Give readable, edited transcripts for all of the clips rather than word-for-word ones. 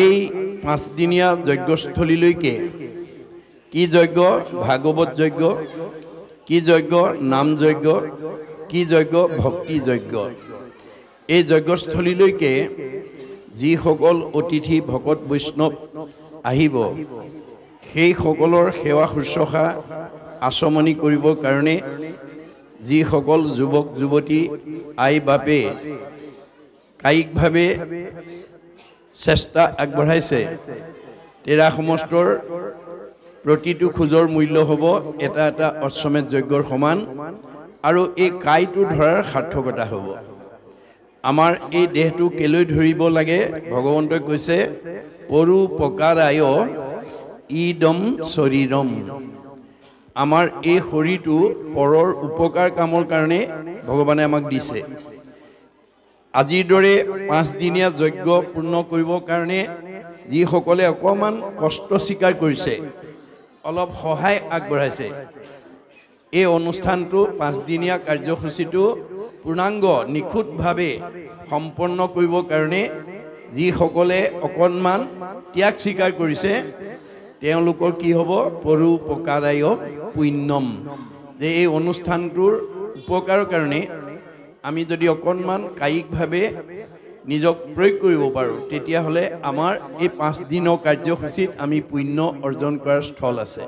এই পাঁচদিনীয়া যজ্ঞস্থলীলৈকে কি যজ্ঞ ভাগৱত যজ্ঞ, কি যজ্ঞ নাম যজ্ঞ, কি যজ্ঞ ভক্তি যজ্ঞ। এই যজ্ঞস্থলীলৈকে যিসকল অতিথি ভকত বৈষ্ণৱ আহিব সেই সকলৰ সেৱা শুশ্ৰূষা আচমনি কৰিবৰ কাৰণে যিসকল যুৱক যুৱতী আই বাপে কায়িকভাৱে চেষ্টা আগবঢ়াইছে তেৰা সমষ্টৰ প্ৰতিটো খোজৰ মূল্য হ'ব এটা এটা অশ্বমেধ যজ্ঞৰ সমান আৰু এই কাইটো ধৰাৰ সাৰ্থকতা হ'ব। আমাৰ এই দেহটো কেলৈ ধৰিব লাগে ভগৱন্তই কৈছে পৰোপকাৰায় ইদম শৰীৰম। আমাৰ এই শৰীৰটো পৰৰ উপকাৰ কামৰ কাৰণে ভগৱানে আমাক দিছে। আজিৰ দৰে পাঁচদিনীয়া যজ্ঞ পূৰ্ণ কৰিবৰ কাৰণে যিসকলে অকণমান কষ্ট স্বীকাৰ কৰিছে অলপ সহায় আগবঢ়াইছে এই অনুষ্ঠানটো পাঁচদিনীয়া কাৰ্যসূচীটো পূৰ্ণাংগ নিখুঁতভাৱে সম্পন্ন কৰিবৰ কাৰণে যিসকলে অকণমান ত্যাগ স্বীকাৰ কৰিছে তেওঁলোকৰ কি হ'ব পৰোপকাৰায় পুণ্যম। যে এই অনুষ্ঠানটোৰ উপকাৰৰ কাৰণে আমি যদি অকণমান কায়িকভাৱে নিজক প্ৰয়োগ কৰিব পাৰোঁ তেতিয়াহ'লে আমাৰ এই পাঁচদিনৰ কাৰ্যসূচীত আমি পুণ্য অৰ্জন কৰাৰ স্থল আছে।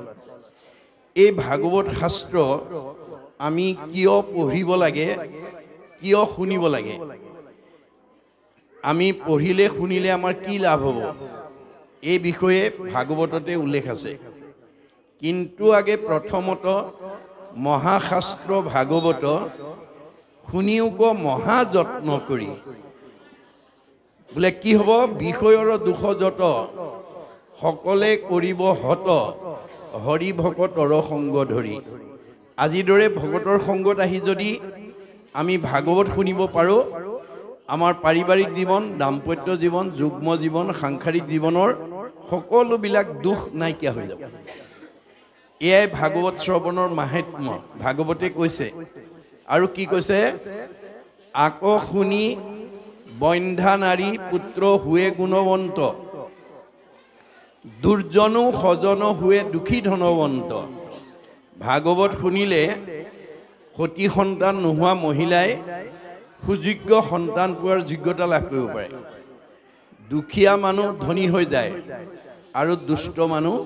এই ভাগৱত শাস্ত্ৰ আমি কিয় পঢ়িব লাগে, কিয় শুনিব লাগে, আমি পঢ়িলে শুনিলে আমাৰ কি লাভ হ'ব এই বিষয়ে ভাগৱততে উল্লেখ আছে। কিন্তু আগে প্ৰথমত মহাশাস্ত্ৰ ভাগৱত শুনিওক মহাযত্ন কৰি। বোলে কি হ'ব বিষয়ৰ দুখ যত সকলে কৰিব হত হৰি ভকতৰ সংগ ধৰি। আজিৰ দৰে ভকতৰ সংগত আহি যদি আমি ভাগৱত শুনিব পাৰোঁ আমাৰ পাৰিবাৰিক জীৱন, দাম্পত্য জীৱন, যুগ্ম জীৱন, সাংসাৰিক জীৱনৰ সকলোবিলাক দুখ নাইকিয়া হৈ যাব। এয়াই ভাগৱত শ্ৰৱণৰ মাহাত্ম্য। ভাগৱতে কৈছে আৰু কি কৈছে আক শুনি বন্ধ্যা নাৰী পুত্ৰ হুৱে গুণৱন্ত, দুৰ্জনো সজন হুৱে দুখী ধনৱন্ত। ভাগৱত শুনিলে সতী সন্তান নোহোৱা মহিলাই সুযোগ্য সন্তান পোৱাৰ যোগ্যতা লাভ কৰিব পাৰে। দুখীয়া মানুহ ধনী হৈ যায় আৰু দুষ্ট মানুহ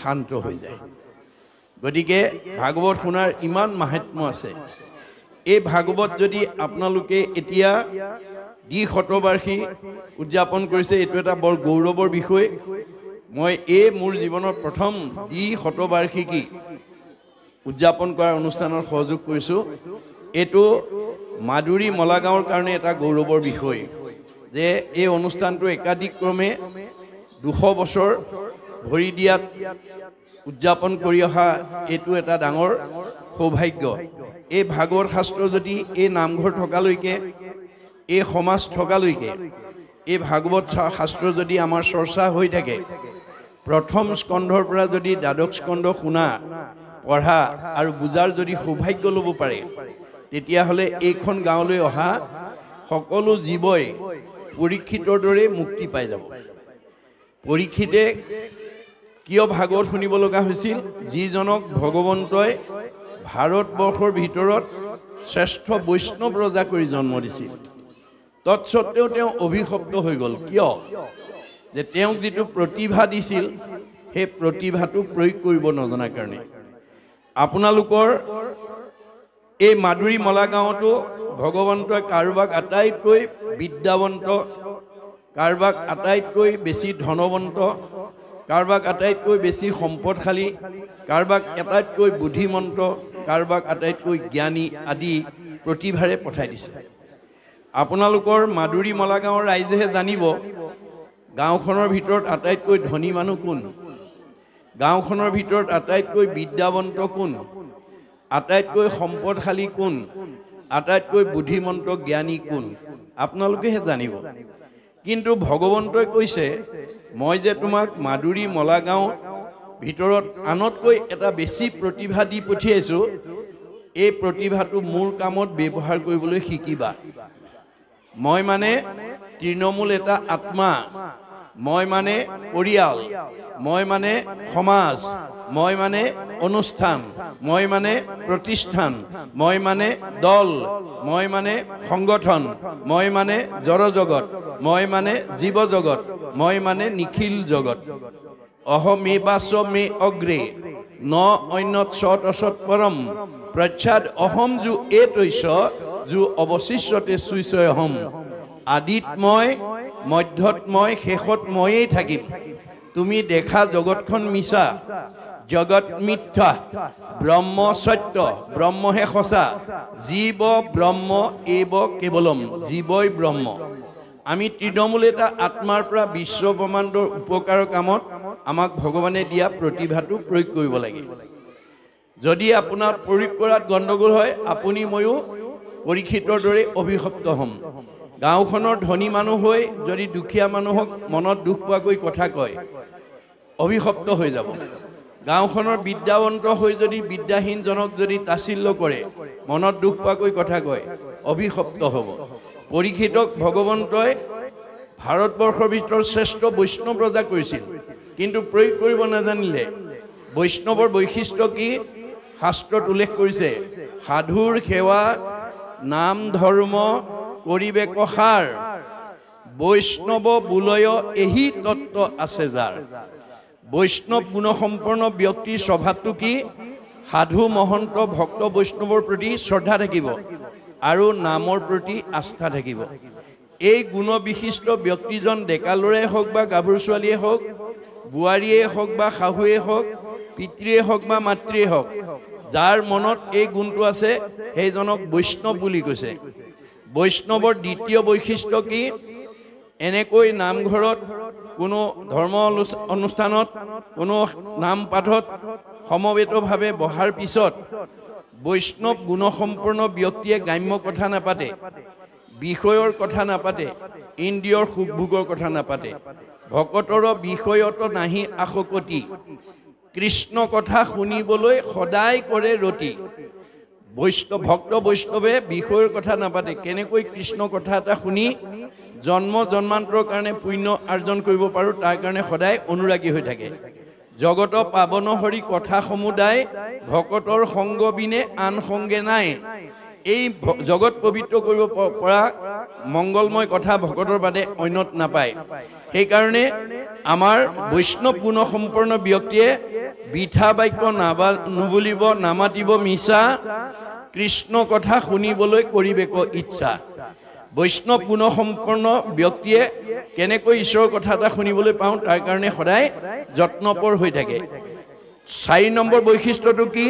শান্ত হৈ যায়। গতিকে ভাগৱত শুনাৰ ইমান মাহাত্ম্য আছে। এই ভাগৱত যদি আপোনালোকে এতিয়া দ্বি-শতবাৰ্ষিকী উদযাপন কৰিছে, এইটো এটা বৰ গৌৰৱৰ বিষয়। মই এই মোৰ জীৱনৰ প্ৰথম দ্বি-শতবাৰ্ষিকী উদযাপন কৰাৰ অনুষ্ঠানত সহযোগ কৰিছোঁ। এইটো মাদুৰী মলাগাঁৱৰ কাৰণে এটা গৌৰৱৰ বিষয় যে এই অনুষ্ঠানটো একাধিক্ৰমে 200 বছৰ ভৰি দিয়াত উদযাপন কৰি অহা এইটো এটা ডাঙৰ সৌভাগ্য। এই ভাগৱত শাস্ত্ৰ যদি এই নামঘৰ থকালৈকে, এই সমাজ থকালৈকে এই ভাগৱত শাস্ত্ৰ যদি আমাৰ চৰ্চা হৈ থাকে, প্ৰথম স্কন্ধৰ পৰা যদি দ্বাদশ স্কন্ধ শুনা, পঢ়া আৰু বুজাৰ যদি সৌভাগ্য ল'ব পাৰে তেতিয়াহ'লে এইখন গাঁৱলৈ অহা সকলো জীৱই পৰীক্ষিতৰ দৰে মুক্তি পাই যাব। পৰীক্ষিতে কিয় ভাগৱত শুনিব লগা হৈছিল? যিজনক ভগৱন্তই ভাৰতবৰ্ষৰ ভিতৰত শ্ৰেষ্ঠ বৈষ্ণৱ ৰজা কৰি জন্ম দিছিল, তৎসত্বেও তেওঁ অভিশপ্ত হৈ গ'ল। কিয়? যে তেওঁক যিটো প্ৰতিভা দিছিল সেই প্ৰতিভাটো প্ৰয়োগ কৰিব নজনাৰ কাৰণে। আপোনালোকৰ এই মাদুৰী মলাগাঁৱতো ভগৱন্তই কাৰোবাক আটাইতকৈ বিদ্যাৱন্ত, কাৰোবাক আটাইতকৈ বেছি ধনৱন্ত, কাৰোবাক আটাইতকৈ বেছি সম্পদশালী, কাৰোবাক আটাইতকৈ বুদ্ধিমন্ত, কাৰোবাক আটাইতকৈ জ্ঞানী আদি প্ৰতিভাৰে পঠাই দিছে। আপোনালোকৰ মাদুৰী মলাগাঁৱৰ ৰাইজেহে জানিব গাঁওখনৰ ভিতৰত আটাইতকৈ ধনী মানুহ কোন, গাঁওখনৰ ভিতৰত আটাইতকৈ বিদ্যাৱন্ত কোন, আটাইতকৈ সম্পদশালী কোন, আটাইতকৈ বুদ্ধিমন্ত জ্ঞানী কোন, আপোনালোকেহে জানিব। কিন্তু ভগৱন্তই কৈছে মই যে তোমাক মাদুৰী মলাগাঁও ভিতৰত আনতকৈ এটা বেছি প্ৰতিভা দি পঠিয়াইছোঁ, এই প্ৰতিভাটো মোৰ কামত ব্যৱহাৰ কৰিবলৈ শিকিবা। মই মানে তৃণমূল এটা আত্মা, মই মানে পৰিয়াল, মই মানে সমাজ, মই মানে অনুষ্ঠান, মই মানে প্ৰতিষ্ঠান, মই মানে দল, মই মানে সংগঠন, মই মানে জড়জগত, মই মানে জীৱ জগত, মই মানে নিখিল জগত। অহমেবাচ মে অগ্ৰে ন অন্যত সৎ অসৎ পৰম প্ৰচ্ছাদ অহম যু এতৈছ যু অৱশিষ্যতে চুইছয় অহম। আদিত মই, মধ্যত মই, শেষত ময়েই থাকিম। তুমি দেখা জগতখন মিছা, জগত মিথ্যা, ব্ৰহ্ম সত্য, ব্ৰহ্মহে সঁচা, জীৱ ব্ৰহ্ম এব কেৱলম, জীৱই ব্ৰহ্ম। আমি তৃণমূল এটা আত্মাৰ পৰা বিশ্ব ব্ৰহ্মাণ্ডৰ উপকাৰৰ কামত আমাক ভগৱানে দিয়া প্ৰতিভাটো প্ৰয়োগ কৰিব লাগে। যদি আপোনাৰ প্ৰয়োগ কৰাত গণ্ডগোল হয়, আপুনি ময়ো পৰীক্ষিতৰ দৰে অভিশপ্ত হ'ম। গাঁওখনৰ ধনী মানুহ হৈ যদি দুখীয়া মানুহক মনত দুখ পোৱাকৈ কথা কয়, অভিশপ্ত হৈ যাব। গাঁওখনৰ বিদ্যাৱন্ত হৈ যদি বিদ্যাহীনজনক যদি তাচিল্য কৰে, মনত দুখ পোৱাকৈ কথা কয়, অভিশপ্ত হ'ব। পৰীক্ষিতক ভগৱন্তই ভাৰতবৰ্ষৰ ভিতৰত শ্ৰেষ্ঠ বৈষ্ণৱ ৰজা কৰিছিল, কিন্তু প্ৰয়োগ কৰিব নাজানিলে। বৈষ্ণৱৰ বৈশিষ্ট্য কি? শাস্ত্ৰত উল্লেখ কৰিছে, সাধুৰ সেৱা নাম ধৰ্ম কৰিবে কসাৰ, বৈষ্ণৱ বোলয় এহি তত্ত্ব আছে যাৰ। বৈষ্ণৱ গুণসম্পন্ন ব্যক্তিৰ স্বভাৱটো কি? সাধু মহন্ত ভক্ত বৈষ্ণৱৰ প্ৰতি শ্ৰদ্ধা থাকিব আৰু নামৰ প্ৰতি আস্থা থাকিব। এই গুণবিশিষ্ট ব্যক্তিজন ডেকা ল'ৰাই হওক বা গাভৰু ছোৱালীয়ে হওক, বোৱাৰীয়ে হওক বা শাহুৱে হওক, পিতৃয়ে হওক বা মাতৃয়ে হওক, যাৰ মনত এই গুণটো আছে সেইজনক বৈষ্ণৱ বুলি কৈছে। বৈষ্ণৱৰ দ্বিতীয় বৈশিষ্ট্য কি? এনেকৈ নামঘৰত, কোনো ধৰ্ম অনুষ্ঠানত, কোনো নাম পাঠত সমবেতভাৱে বহাৰ পিছত বৈষ্ণৱ গুণসম্পন্ন ব্যক্তিয়ে গ্ৰাম্য কথা নাপাতে, বিষয়ৰ কথা নাপাতে, ইন্দ্ৰিয়ৰ সুখভোগৰ কথা নাপাতে। ভকতৰ বিষয়ত নাহি আসক্তি, কৃষ্ণ কথা শুনিবলৈ সদায় কৰে ৰতি। ভক্ত বৈষ্ণৱে বিষয়ৰ কথা নাপাতে, কেনেকৈ কৃষ্ণ কথা এটা শুনি জন্ম জন্মান্তৰৰ কাৰণে পুণ্য আৰ্জন কৰিব পাৰোঁ তাৰ কাৰণে সদায় অনুৰাগী হৈ থাকে। জগত পাৱন হৰি কথা সমুদায়, ভকতৰ সংগ বিনে আন সংগে নাই। এই জগত পবিত্ৰ কৰিব পৰা মংগলময় কথা ভকতৰ বাদে অন্যত নাপায়। সেইকাৰণে আমাৰ বৈষ্ণৱ গুণসম্পন্ন ব্যক্তিয়ে বিঠা বাক্য নুবুলিব, নামাতিব মিছা, কৃষ্ণ কথা শুনিবলৈ কৰিবে ইচ্ছা। বৈষ্ণৱ গুণসম্পন্ন ব্যক্তিয়ে কেনেকৈ ঈশ্বৰৰ কথা এটা শুনিবলৈ পাওঁ তাৰ কাৰণে সদায় যত্নপৰ হৈ থাকে। 4 নম্বৰ বৈশিষ্ট্যটো কি?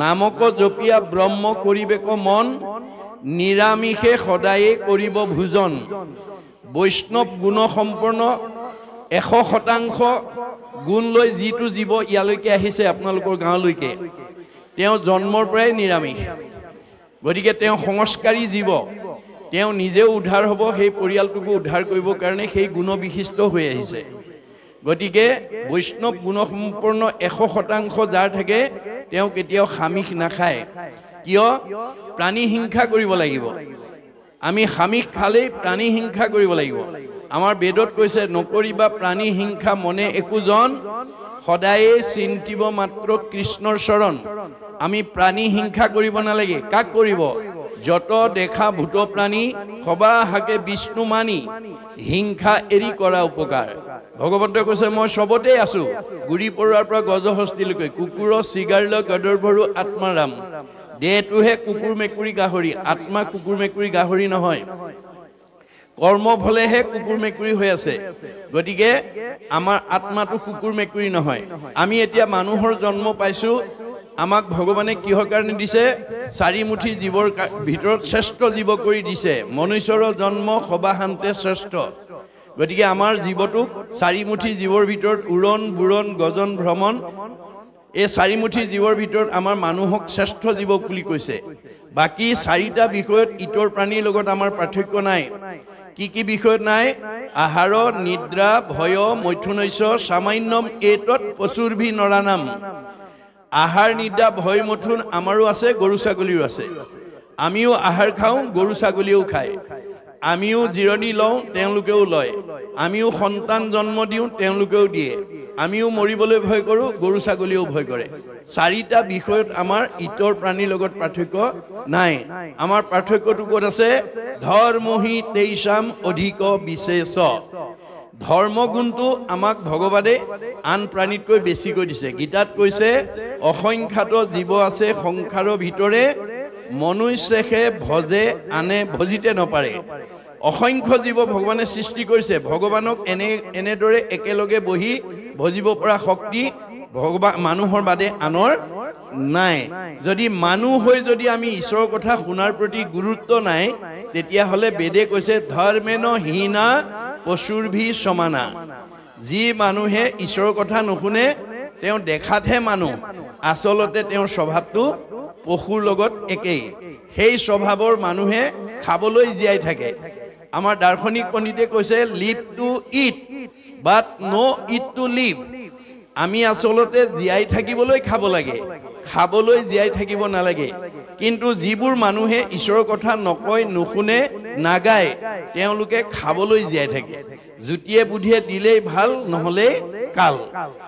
নামক জপিয়া ব্ৰহ্ম কৰিবেক মন, নিৰামিষে সদায়ে কৰিব ভোজন। বৈষ্ণৱ গুণসম্পন্ন 100% গুণ লৈ যিটো জীৱ ইয়ালৈকে আহিছে আপোনালোকৰ গাঁৱলৈকে, তেওঁ জন্মৰ পৰাই নিৰামিষ। গতিকে তেওঁ সংস্কাৰী জীৱ, তেওঁ নিজেও উদ্ধাৰ হ'ব, সেই পৰিয়ালটোকো উদ্ধাৰ কৰিবৰ কাৰণে সেই গুণবিশিষ্ট হৈ আহিছে। গতিকে বৈষ্ণৱ গুণসম্পন্ন 100% যাৰ থাকে তেওঁ কেতিয়াও সামিষ নাখায়। কিয়? প্ৰাণী হিংসা কৰিব লাগিব। আমি সামিষ খালেই প্ৰাণী হিংসা কৰিব লাগিব। আমাৰ বেদত কৈছে, নকৰিবা প্ৰাণী হিংসা মনে একোজন, সদায়ে চিন্তিব মাত্ৰ কৃষ্ণৰ চৰণ। আমি প্ৰাণী হিংসা কৰিব নালাগে। কাক কৰিব? যত দেখা ভূত প্ৰাণী সবা হাকে বিষ্ণু মানি, হিংসা এৰি কৰা উপকাৰ। ভগৱন্তই কৈছে, মই চবতে আছো, গুৰি পৰুৱাৰ পৰা গজহস্তিলৈকে, কুকুৰ চিগাৰলৈ গদৰ্ভৰু আত্মাৰাম। দেহটোহে কুকুৰ মেকুৰী গাহৰি, আত্মা কুকুৰ মেকুৰী গাহৰি নহয়। কৰ্ম ফলেহে কুকুৰ মেকুৰী হৈ আছে। গতিকে আমাৰ আত্মাটো কুকুৰ মেকুৰী নহয়। আমি এতিয়া মানুহৰ জন্ম পাইছো, আমাক ভগৱানে কিহৰ কাৰণে দিছে? 4 মুঠি জীৱৰ ভিতৰত শ্ৰেষ্ঠ জীৱ কৰি দিছে। মনুষ্যৰ জন্ম সবাহান্তে শ্ৰেষ্ঠ। গতিকে আমাৰ জীৱটোক 4 মুঠি জীৱৰ ভিতৰত উৰণ বুৰণ গজন ভ্ৰমণ, এই 4 মুঠি জীৱৰ ভিতৰত আমাৰ মানুহক শ্ৰেষ্ঠ জীৱ বুলি কৈছে। বাকী 4টা বিষয়ত ইতৰ প্ৰাণীৰ লগত আমাৰ পাৰ্থক্য নাই। কি কি বিষয়ত নাই? আহাৰ, নিদ্ৰা, ভয়, মৈথুনৈশ্য, সামান্যম এতৎ পশুৰভি নৰানাম। আহাৰ, নিদ্ৰা, ভয়, মৈথুন আমাৰো আছে, গৰু ছাগলীৰো আছে। আমিও আহাৰ খাওঁ, গৰু ছাগলীও খায়। আমিও জিৰণি লওঁ তেওঁলোকেও লয় আমিও সন্তান জন্ম দিওঁ তেওঁলোকেও দিয়ে আমিও মৰিবলৈ ভয় কৰোঁ গৰু ছাগলীও ভয় কৰে চাৰিটা বিষয়ত আমাৰ ইতৰ প্ৰাণীৰ লগত পাৰ্থক্য নাই আমাৰ পাৰ্থক্যটো ক'ত আছে ধৰ্মহি তেইছাম অধিক বিশেষ ধৰ্ম গুণটো আমাক ভগৱানে আন প্ৰাণীতকৈ বেছিকৈ দিছে গীতাত কৈছে অসংখ্যাত জীৱ আছে সংসাৰৰ ভিতৰে মনুষ্যে ভজে আনে ভজিতে নপাৰে অসংখ্য জীৱ ভগৱানে সৃষ্টি কৰিছে ভগৱানক এনেদৰে একেলগে বহি ভজিব পৰা শক্তি ভগৱান মানুহৰ বাদে আনৰ নাই যদি মানুহ হৈ যদি আমি ঈশ্বৰৰ কথা শুনাৰ প্ৰতি গুৰুত্ব নাই তেতিয়াহ'লে বেদে কৈছে ধৰ্মেন হীনা পশুৰভি সমানা যি মানুহে ঈশ্বৰৰ কথা নুশুনে তেওঁ দেখাতহে মানুহ আচলতে তেওঁৰ স্বভাৱটো পশুৰ লগত একেই সেই স্বভাৱৰ মানুহে খাবলৈ জীয়াই থাকে আমাৰ দাৰ্শনিক পণ্ডিতে কৈছে live to eat but not' eat to live আমি আচলতে জীয়াই থাকিবলৈ খাব লাগে খাবলৈ জীয়াই থাকিব নালাগে কিন্তু যিবোৰ মানুহে ঈশ্বৰৰ কথা নকয় নুশুনে নাগায় তেওঁলোকে খাবলৈ জীয়াই থাকে জুতিয়ে বুদ্ধিয়ে দিলেই ভাল নহ'লে কাল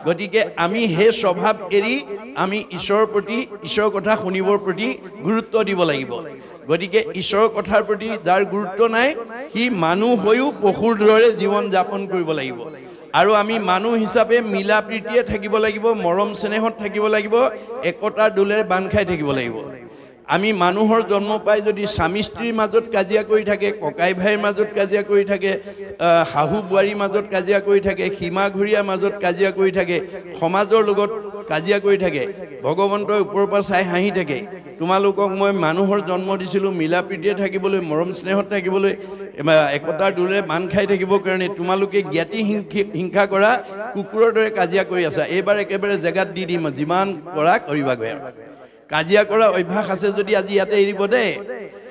গতিকে আমি সেই স্বভাৱ এৰি আমি ঈশ্বৰৰ প্ৰতি ঈশ্বৰৰ কথা শুনিবৰ প্ৰতি গুৰুত্ব দিব লাগিব গতিকে ঈশ্বৰৰ কথাৰ প্ৰতি যাৰ গুৰুত্ব নাই সি মানুহ হৈও পশুৰ দৰে জীৱন যাপন কৰিব লাগিব আৰু আমি মানুহ হিচাপে মিলা প্ৰীতিয়ে থাকিব লাগিব মৰম স্নেহত থাকিব লাগিব একতাৰ দোলেৰে বান্ধ খাই থাকিব লাগিব আমি মানুহৰ জন্ম পাই যদি স্বামী স্ত্ৰীৰ মাজত কাজিয়া কৰি থাকে ককাই ভাইৰ মাজত কাজিয়া কৰি থাকে শাহু বোৱাৰীৰ মাজত কাজিয়া কৰি থাকে সীমা ঘূৰিয়াৰ মাজত কাজিয়া কৰি থাকে সমাজৰ লগত কাজিয়া কৰি থাকে ভগৱন্তই ওপৰৰ পৰা চাই হাঁহি থাকে তোমালোকক মই মানুহৰ জন্ম দিছিলোঁ মিলা প্ৰীতিয়ে থাকিবলৈ মৰম স্নেহত থাকিবলৈ একতাৰ দোলেৰে বান্ধ খাই থাকিবৰ কাৰণে তোমালোকে জ্ঞাতি হিংসা কৰা কুকুৰৰ দৰে কাজিয়া কৰি আছা এইবাৰ একেবাৰে জেগাত দি দিম যিমান কৰা কৰিবাগৈ কাজিয়া কৰা অভ্যাস আছে যদি আজি ইয়াতে এৰিব দেই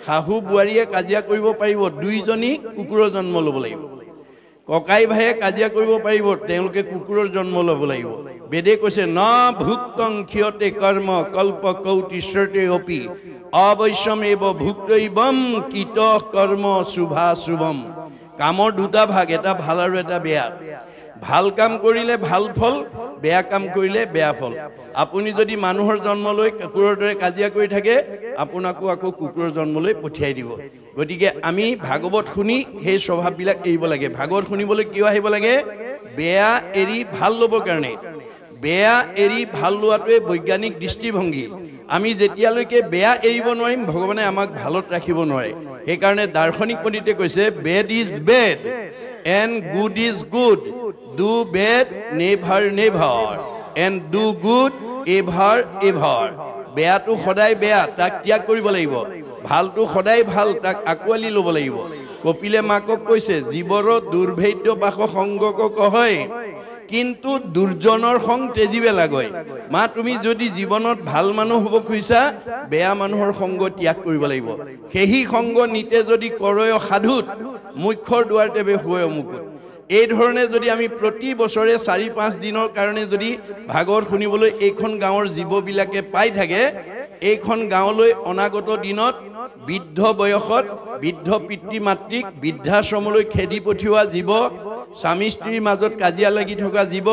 শাহু বোৱাৰীয়ে কাজিয়া কৰিব পাৰিব দুইজনী কুকুৰৰ জন্ম ল'ব লাগিব ককাই ভাইয়ে কাজিয়া কৰিব পাৰিব তেওঁলোকে কুকুৰৰ জন্ম ল'ব লাগিব বেদে কৈছে ন ভুক্তং ক্ষয়তে কৰ্ম কল্প কৌতিষ্যতে অপি অবশ্যমেব ভুক্তৈবম কীট কৰ্ম শুভা শুভম কামৰ দুটা ভাগ এটা ভাল আৰু এটা বেয়া ভাল কাম কৰিলে ভাল ফল বেয়া কাম কৰিলে বেয়া ফল আপুনি যদি মানুহৰ জন্ম লৈ কুকুৰৰ দৰে কাজিয়া কৰি থাকে আপোনাকো আকৌ কুকুৰৰ জন্ম লৈ পঠিয়াই দিব গতিকে আমি ভাগৱত শুনি সেই স্বভাৱবিলাক এৰিব লাগে ভাগৱত শুনিবলৈ কিয় আহিব লাগে বেয়া এৰি ভাল ল'বৰ কাৰণে বেয়া এৰি ভাল লোৱাটোৱে বৈজ্ঞানিক দৃষ্টিভংগী আমি যেতিয়ালৈকে বেয়া এৰিব নোৱাৰিম ভগৱানে আমাক ভালত ৰাখিব নোৱাৰে সেইকাৰণে দাৰ্শনিক পণ্ডিতে কৈছে bed is bed and good is good do bed never never and do good ever ever বেয়াটো সদায় বেয়া তাক ত্যাগ কৰিব লাগিব ভালটো সদায় ভাল তাক আঁকোৱালি ল'ব লাগিব কপিলে মাকক কৈছে জীৱৰ দুৰ্ভেদ্য বাস সংগক কহয় কিন্তু দুৰ্জনৰ সং তেজিবে লাগয় মা তুমি যদি জীৱনত ভাল মানুহ হ'ব খুজিছা বেয়া মানুহৰ সংগ ত্যাগ কৰিব লাগিব সেই সংগ নিতে যদি কৰয় সাধুত মুখ্যৰ দুৱাৰতে বেহুৱে মুকুট এই ধৰণে যদি আমি প্ৰতি বছৰে 4-5 দিনৰ কাৰণে যদি ভাগৱত শুনিবলৈ এইখন গাঁৱৰ জীৱবিলাকে পাই থাকে এইখন গাঁৱলৈ অনাগত দিনত বৃদ্ধ বয়সত বৃদ্ধ পিতৃ মাতৃক বৃদ্ধাশ্ৰমলৈ খেদি পঠিওৱা জীৱ স্বামী স্ত্ৰীৰ মাজত কাজিয়া লাগি থকা জীৱ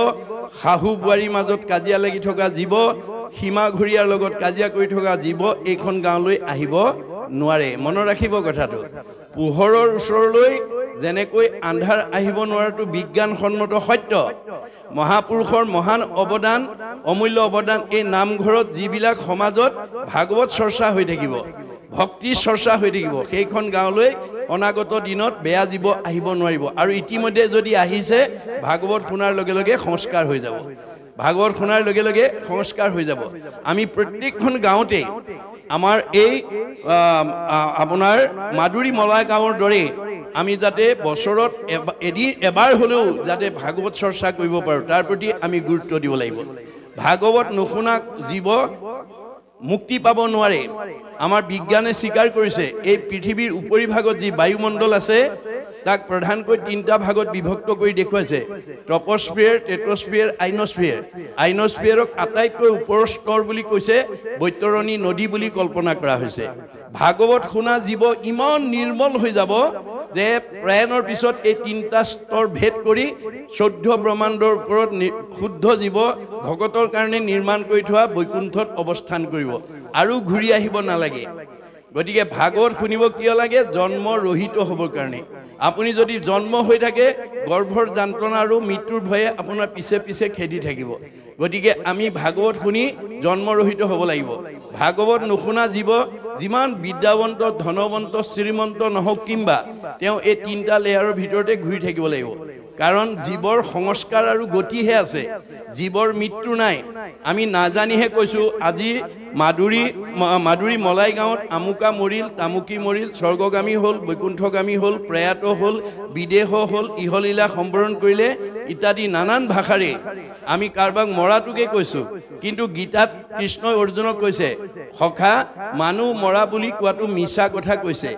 শাহু বোৱাৰীৰ মাজত কাজিয়া লাগি থকা জীৱ সীমা ঘূৰিয়াৰ লগত কাজিয়া কৰি থকা জীৱ এইখন গাঁৱলৈ আহিব নোৱাৰে মনত ৰাখিব কথাটো পোহৰৰ ওচৰলৈ যেনেকৈ আন্ধাৰ আহিব নোৱাৰাটো বিজ্ঞানসন্মত সত্য মহাপুৰুষৰ মহান অৱদান অমূল্য অৱদান এই নামঘৰত যিবিলাক সমাজত ভাগৱত চৰ্চা হৈ থাকিব ভক্তি চৰ্চা হৈ থাকিব সেইখন গাঁৱলৈ অনাগত দিনত বেয়া জীৱ আহিব নোৱাৰিব আৰু ইতিমধ্যে যদি আহিছে ভাগৱত শুনাৰ লগে লগে সংস্কাৰ হৈ যাব ভাগৱত শুনাৰ লগে লগে সংস্কাৰ হৈ যাব আমি প্ৰত্যেকখন গাঁৱতে আমাৰ এই আপোনাৰ মাদুৰী মলা গাঁৱৰ দৰে আমি যাতে বছৰত এবাৰ হ'লেও যাতে ভাগৱত চৰ্চা কৰিব পাৰোঁ তাৰ প্ৰতি আমি গুৰুত্ব দিব লাগিব ভাগৱত নুশুনা জীৱ মুক্তি পাব নোৱাৰে আমাৰ বিজ্ঞানে স্বীকাৰ কৰিছে এই পৃথিৱীৰ উপৰিভাগত যি বায়ুমণ্ডল আছে তাক প্ৰধানকৈ 3টা ভাগত বিভক্ত কৰি দেখুৱাইছে ট্ৰপস্ফিয়াৰ টেট্ৰস্ফিয়াৰ আইনস্ফিয়াৰক আটাইতকৈ ওপৰৰ স্তৰ বুলি কৈছে বৈতৰণী নদী বুলি কল্পনা কৰা হৈছে ভাগৱত শুনা জীৱ ইমান নিৰ্মল হৈ যাব যে প্ৰয়াণৰ পিছত এই তিনিটা স্তৰ ভেদ কৰি 14 ব্ৰহ্মাণ্ডৰ ওপৰত শুদ্ধ জীৱ ভগতৰ কাৰণে নিৰ্মাণ কৰি থোৱা বৈকুণ্ঠত অৱস্থান কৰিব আৰু ঘূৰি আহিব নালাগে গতিকে ভাগৱত শুনিব কিয় লাগে জন্ম ৰহিত হ'বৰ কাৰণে আপুনি যদি জন্ম হৈ থাকে গৰ্ভৰ যন্ত্ৰণা আৰু মৃত্যুৰ ভয়ে আপোনাৰ পিছে পিছে খেদি থাকিব গতিকে আমি ভাগৱত শুনি জন্ম ৰহিত হ'ব লাগিব ভাগৱত নুশুনা জীৱ যিমান বিদ্যাৱন্ত ধনৱন্ত শ্ৰীমন্ত নহওক কিংবা তেওঁ এই তিনিটা লেয়াৰৰ ভিতৰতে ঘূৰি থাকিব লাগিব কাৰণ জীৱৰ সংস্কাৰ আৰু গতিহে আছে জীৱৰ মৃত্যু নাই আমি নাজানিহে কৈছো আজি মাদুৰী মলাই গাঁৱত আমুকা মৰিল তামুকি মৰিল স্বৰ্গগামী হ'ল বৈকুণ্ঠগামী হ'ল প্ৰয়াত হ'ল বিদেহ হ'ল ইহলীলা সম্বৰণ কৰিলে ইত্যাদি নানান ভাষাৰে আমি কাৰোবাক মৰাটোকে কৈছো কিন্তু গীতাত কৃষ্ণই অৰ্জুনক কৈছে সখা মানুহ মৰা বুলি কোৱাটো মিছা কথা কৈছে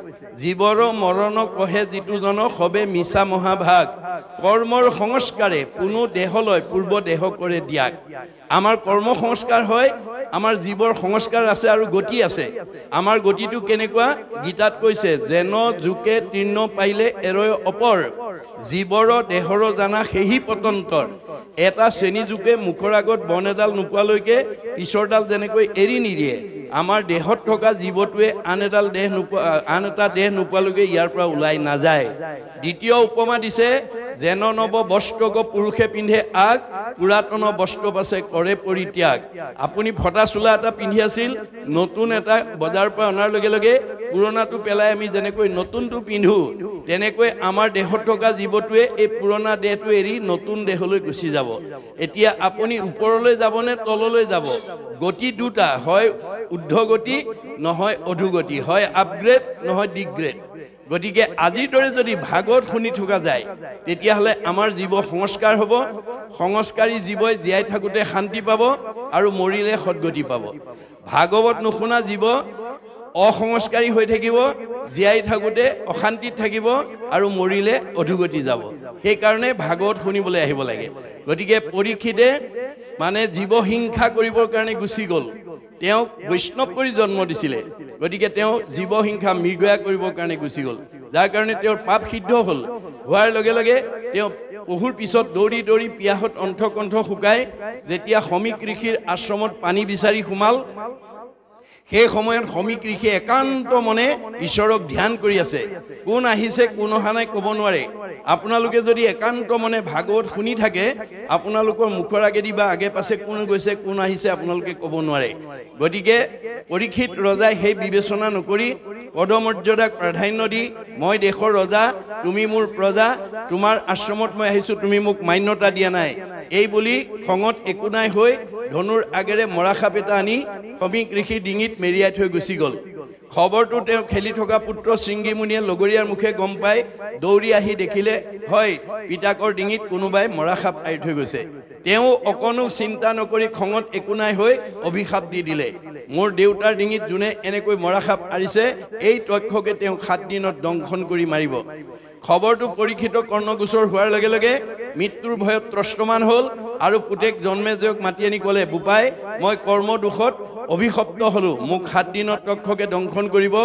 জীৱৰ মৰণ কহে যিটো জন সবে মিছা মহাভাগ কৰ্মৰ সংস্কাৰে পুনু দেহলৈ পূৰ্ব দেহ কৰে দিয়াক আমাৰ কৰ্ম সংস্কাৰ হয় আমাৰ জীৱৰ সংস্কাৰ আছে আৰু গতি আছে আমাৰ গতিটো কেনেকুৱা গীতাত কৈছে যেন জুকে তীৰ্ণ পাইলে এৰয় অপৰ জীৱৰ দেহৰ জানা সেহি পতন্তৰ এটা শ্ৰেণী জুকে মুখৰ আগত বন এডাল নোপোৱালৈকে পিছৰডাল যেনেকৈ এৰি নিদিয়ে আমাৰ দেহত থকা জীৱটোৱে আন এটা দেহ নোপোৱালৈকে ইয়াৰ পৰা ওলাই নাযায় দ্বিতীয় উপমা দিছে যেন নৱ বস্ত্ৰক পুৰুষে পিন্ধে আগ পুৰাতন বস্ত্ৰ পাছে কৰে পৰিত্যাগ আপুনি ফটা চোলা এটা পিন্ধি আছিল নতুন এটা বজাৰৰ পৰা অনাৰ লগে লগে পুৰণাটো পেলাই আমি যেনেকৈ নতুনটো পিন্ধো তেনেকৈ আমাৰ দেহত থকা জীৱটোৱে এই পুৰণা দেহটো এৰি নতুন দেহলৈ গুচি যাব এতিয়া আপুনি ওপৰলৈ যাবনে তললৈ যাব গতি দুটা হয় ঊৰ্ধ্বগতি নহয় অধোগতি হয় আপগ্ৰেড নহয় ডিগ্ৰেড গতিকে আজিৰ দৰে যদি ভাগৱত শুনি থকা যায় তেতিয়াহ'লে আমাৰ জীৱ সংস্কাৰ হ'ব সংস্কাৰী জীৱই জীয়াই থাকোঁতে শান্তি পাব আৰু মৰিলে সদ্গতি পাব ভাগৱত নুশুনা জীৱ অসংস্কাৰী হৈ থাকিব জীয়াই থাকোঁতে অশান্তিত থাকিব আৰু মৰিলে অধোগতি যাব সেইকাৰণে ভাগৱত শুনিবলৈ আহিব লাগে গতিকে পৰীক্ষিতে মানে জীৱ হিংসা কৰিবৰ কাৰণে গুচি গ'ল তেওঁক বৈষ্ণৱ কৰি জন্ম দিছিলে গতিকে তেওঁ জীৱ হিংসা মৃগয়া কৰিবৰ কাৰণে গুচি গ'ল যাৰ কাৰণে তেওঁৰ পাপ সিদ্ধ হ'ল হোৱাৰ লগে লগে তেওঁ পহুৰ পিছত দৌৰি দৌৰি পিয়াহত অন্থকণ্ঠ শুকাই যেতিয়া সমীক ঋষিৰ আশ্ৰমত পানী বিচাৰি সোমাল সেই সময়ত সমীক ঋষি একান্ত মনে ঈশ্বৰক ধ্যান কৰি আছে কোন আহিছে কোন অহা নাই ক'ব নোৱাৰে আপোনালোকে যদি একান্ত মনে ভাগৱত শুনি থাকে আপোনালোকৰ মুখৰ আগেদি বা আগে পাছে কোন গৈছে কোন আহিছে আপোনালোকে ক'ব নোৱাৰে গতিকে পৰীক্ষিত ৰজাই সেই বিবেচনা নকৰি পদমৰ্যাদাক প্ৰাধান্য দি মই দেশৰ ৰজা তুমি মোৰ প্ৰজা তোমাৰ আশ্ৰমত মই আহিছোঁ তুমি মোক মান্যতা দিয়া নাই এই বুলি খঙত একো নাই হৈ ধনুৰ আগেৰে মৰাসাপ এটা আনি সমীক ঋষিৰ ডিঙিত মেৰিয়াই থৈ গুচি গ'ল খবৰটো তেওঁ খেলি থকা পুত্ৰ শৃংগীমুনিয়ে লগৰীয়াৰ মুখে গম পাই দৌৰি আহি দেখিলে হয় পিতাকৰ ডিঙিত কোনোবাই মৰাসাপ আঁৰি থৈ গৈছে তেওঁ অকণো চিন্তা নকৰি খঙত একো নাই হৈ অভিশাপ দি দিলে মোৰ দেউতাৰ ডিঙিত যোনে এনেকৈ মৰাসাপ আঁৰিছে এই তক্ষকে তেওঁ 7 দিনত দংশন কৰি মাৰিব খবৰটো পৰীক্ষিত কৰ্ণগোচৰ হোৱাৰ লগে লগে মৃত্যুৰ ভয়ত ত্ৰস্তমান হ'ল আৰু পুতেক জন্মেজয়ক মাতি আনি ক'লে বোপাই মই কৰ্ম দুখত অভিশপ্ত হলো মোক 7 দিনত তক্ষকে দংশন কৰিব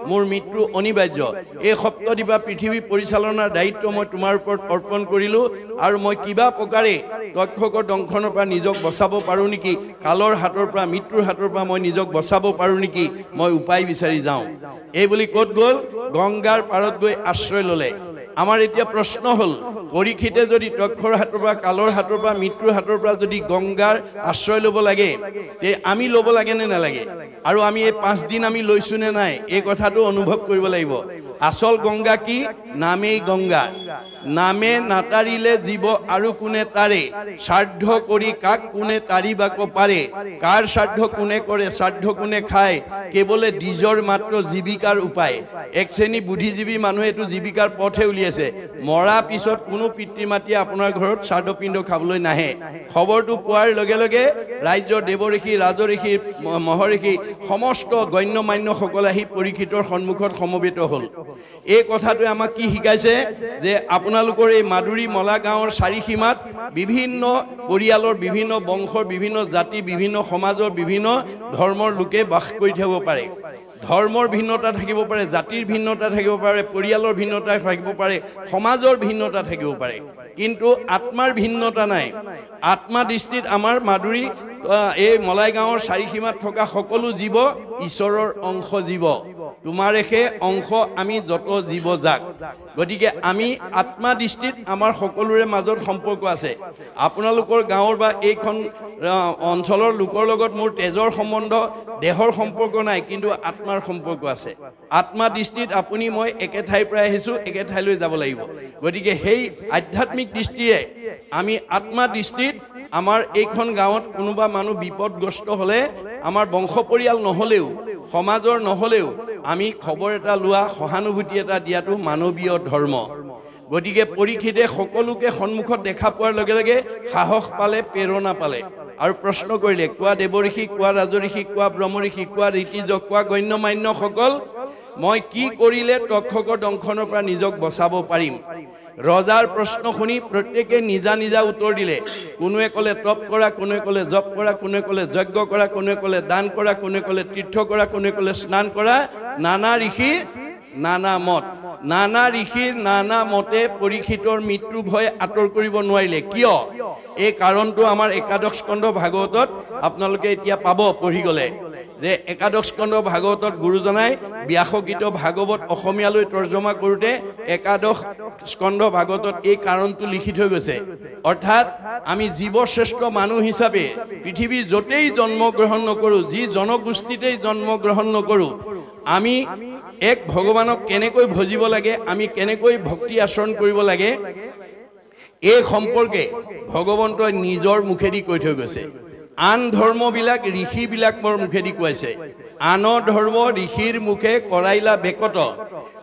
মোৰ মৃত্যু অনিবাৰ্য এই সপ্তদিবা পৃথিৱী পৰিচালনাৰ দায়িত্ব মই তোমাৰ ওপৰত অৰ্পণ কৰিলো আৰু মই কিবা প্ৰকাৰে তক্ষকৰ দংশনৰ পৰা নিজক বচাব পাৰো নেকি কালৰ হাতৰ পৰা মৃত্যুৰ হাতৰ পৰা মই নিজক বচাব পাৰো নেকি মই উপায় বিচাৰি যাওঁ এই বুলি ক'ত গ'ল গংগাৰ পাৰত গৈ আশ্ৰয় ল'লে আমাৰ এতিয়া প্ৰশ্ন হ'ল পৰীক্ষিতে যদি তক্ষৰ হাতৰ পৰা কালৰ হাতৰ পৰা মৃত্যুৰ হাতৰ পৰা যদি গংগাৰ আশ্ৰয় ল'ব লাগে তে আমি ল'ব লাগে নে নালাগে আৰু আমি এই 5 দিন আমি লৈছো নে নাই এই কথাটো অনুভৱ কৰিব লাগিব আসল গংগা কি নামেই গংগা নামে নাতাৰিলে জীৱ আৰু কোনে তাৰে শ্ৰাদ্ধ কৰি কাক কোনে তাৰিবাক পাৰে কাৰ শ্ৰাদ্ধ কোনে কৰে শ্ৰাদ্ধ কোনে খায় কেৱলে নিজৰ মাত্ৰ জীৱিকাৰ উপায় এক শ্ৰেণী বুদ্ধিজীৱী মানুহে এইটো জীৱিকাৰ পথে উলিয়াইছে মৰা পিছত কোনো পিতৃ মাতৃয়ে আপোনাৰ ঘৰত শ্ৰাদ্ধপিণ্ড খাবলৈ নাহে খবৰটো পোৱাৰ লগে লগে ৰাজ্যৰ দেৱঋষি ৰাজঋষি মহঋষি সমস্ত গণ্যমান্যসকল আহি পৰীক্ষিতৰ সন্মুখত সমবেত হ'ল এই কথাটোৱে আমাক কি শিকাইছে যে আপোনালোকৰ এই মাদুৰী মলা গাঁৱৰ চাৰিসীমাত বিভিন্ন পৰিয়ালৰ বিভিন্ন বংশৰ বিভিন্ন জাতি বিভিন্ন সমাজৰ বিভিন্ন ধৰ্মৰ লোকে বাস কৰি থাকিব পাৰে ধৰ্মৰ ভিন্নতা থাকিব পাৰে, জাতিৰ ভিন্নতা থাকিব পাৰে, পৰিয়ালৰ ভিন্নতা থাকিব পাৰে, সমাজৰ ভিন্নতা থাকিব পাৰে, কিন্তু আত্মাৰ ভিন্নতা নাই। আত্মা দৃষ্টিত আমাৰ মাধুৰী এই মলাই গাঁৱৰ চাৰিসীমাত থকা সকলো জীৱ ঈশ্বৰৰ অংশ জীৱ, তোমাৰেহে অংশ আমি যত জীৱ যাক। গতিকে আমি আত্মা দৃষ্টিত আমাৰ সকলোৰে মাজত সম্পৰ্ক আছে। আপোনালোকৰ গাঁৱৰ বা এইখন অঞ্চলৰ লোকৰ লগত মোৰ তেজৰ সম্বন্ধ, দেহৰ সম্পৰ্ক নাই, কিন্তু আত্মাৰ সম্পৰ্ক আছে। আত্মা দৃষ্টিত আপুনি মই একে ঠাইৰ পৰা আহিছোঁ, একে ঠাইলৈ যাব লাগিব। গতিকে সেই আধ্যাত্মিক দৃষ্টিৰে আমি আত্মা দৃষ্টিত আমাৰ এইখন গাঁৱত কোনোবা মানুহ বিপদগ্ৰস্ত হ'লে, আমাৰ বংশ পৰিয়াল নহ'লেও, সমাজৰ নহ'লেও, আমি খবৰ এটা লোৱা, সহানুভূতি এটা দিয়াটো মানৱীয় ধৰ্ম। গতিকে পৰীক্ষিতে সকলোকে সন্মুখত দেখা পোৱাৰ লগে লগে সাহস পালে, প্ৰেৰণা পালে আৰু প্ৰশ্ন কৰিলে, কোৱা দেৱঋষি, কোৱা ৰাজঋষি, কোৱা ব্ৰহ্মঋষি, কোৱা ঋতিজ, কোৱা গণ্যমান্যসকল, মই কি কৰিলে তক্ষকৰ দংশনৰ পৰা নিজক বচাব পাৰিম? ৰজাৰ প্ৰশ্ন শুনি প্ৰত্যেকে নিজা নিজা উত্তৰ দিলে। কোনোৱে ক'লে তপ কৰা, কোনোৱে ক'লে জপ কৰা, কোনোৱে ক'লে যজ্ঞ কৰা, কোনোৱে ক'লে দান কৰা, কোনোৱে ক'লে তীৰ্থ কৰা, কোনোৱে ক'লে স্নান কৰা। নানা ঋষিৰ নানা মত, নানা ঋষিৰ নানা মতে পৰীক্ষিতৰ মৃত্যু ভয় আঁতৰ কৰিব নোৱাৰিলে। কিয়? এই কাৰণটো আমাৰ একাদশ স্কন্ধ ভাগৱতত আপোনালোকে এতিয়া পাব পঢ়ি গ'লে, যে একাদশ স্কন্ধ ভাগৱতত গুৰুজনাই ব্যাসকৃত ভাগৱত অসমীয়ালৈ তৰ্জমা কৰোঁতে একাদশ স্কন্ধ ভাগৱতত এই কাৰণটো লিখি থৈ গৈছে। অৰ্থাৎ আমি জীৱশ্ৰেষ্ঠ মানুহ হিচাপে পৃথিৱীৰ য'তেই জন্মগ্ৰহণ নকৰোঁ, যি জনগোষ্ঠীতেই জন্মগ্ৰহণ নকৰোঁ, আমি এক ভগৱানক কেনেকৈ ভজিব লাগে, আমি কেনেকৈ ভক্তি আচৰণ কৰিব লাগে, এই সম্পৰ্কে ভগৱন্তই নিজৰ মুখেদি কৈ থৈ গৈছে। আন ধৰ্মবিলাক ঋষিবিলাকৰ মুখেদি কোৱাইছে। আন ধৰ্ম ঋষিৰ মুখে কৰাইলা বেকত,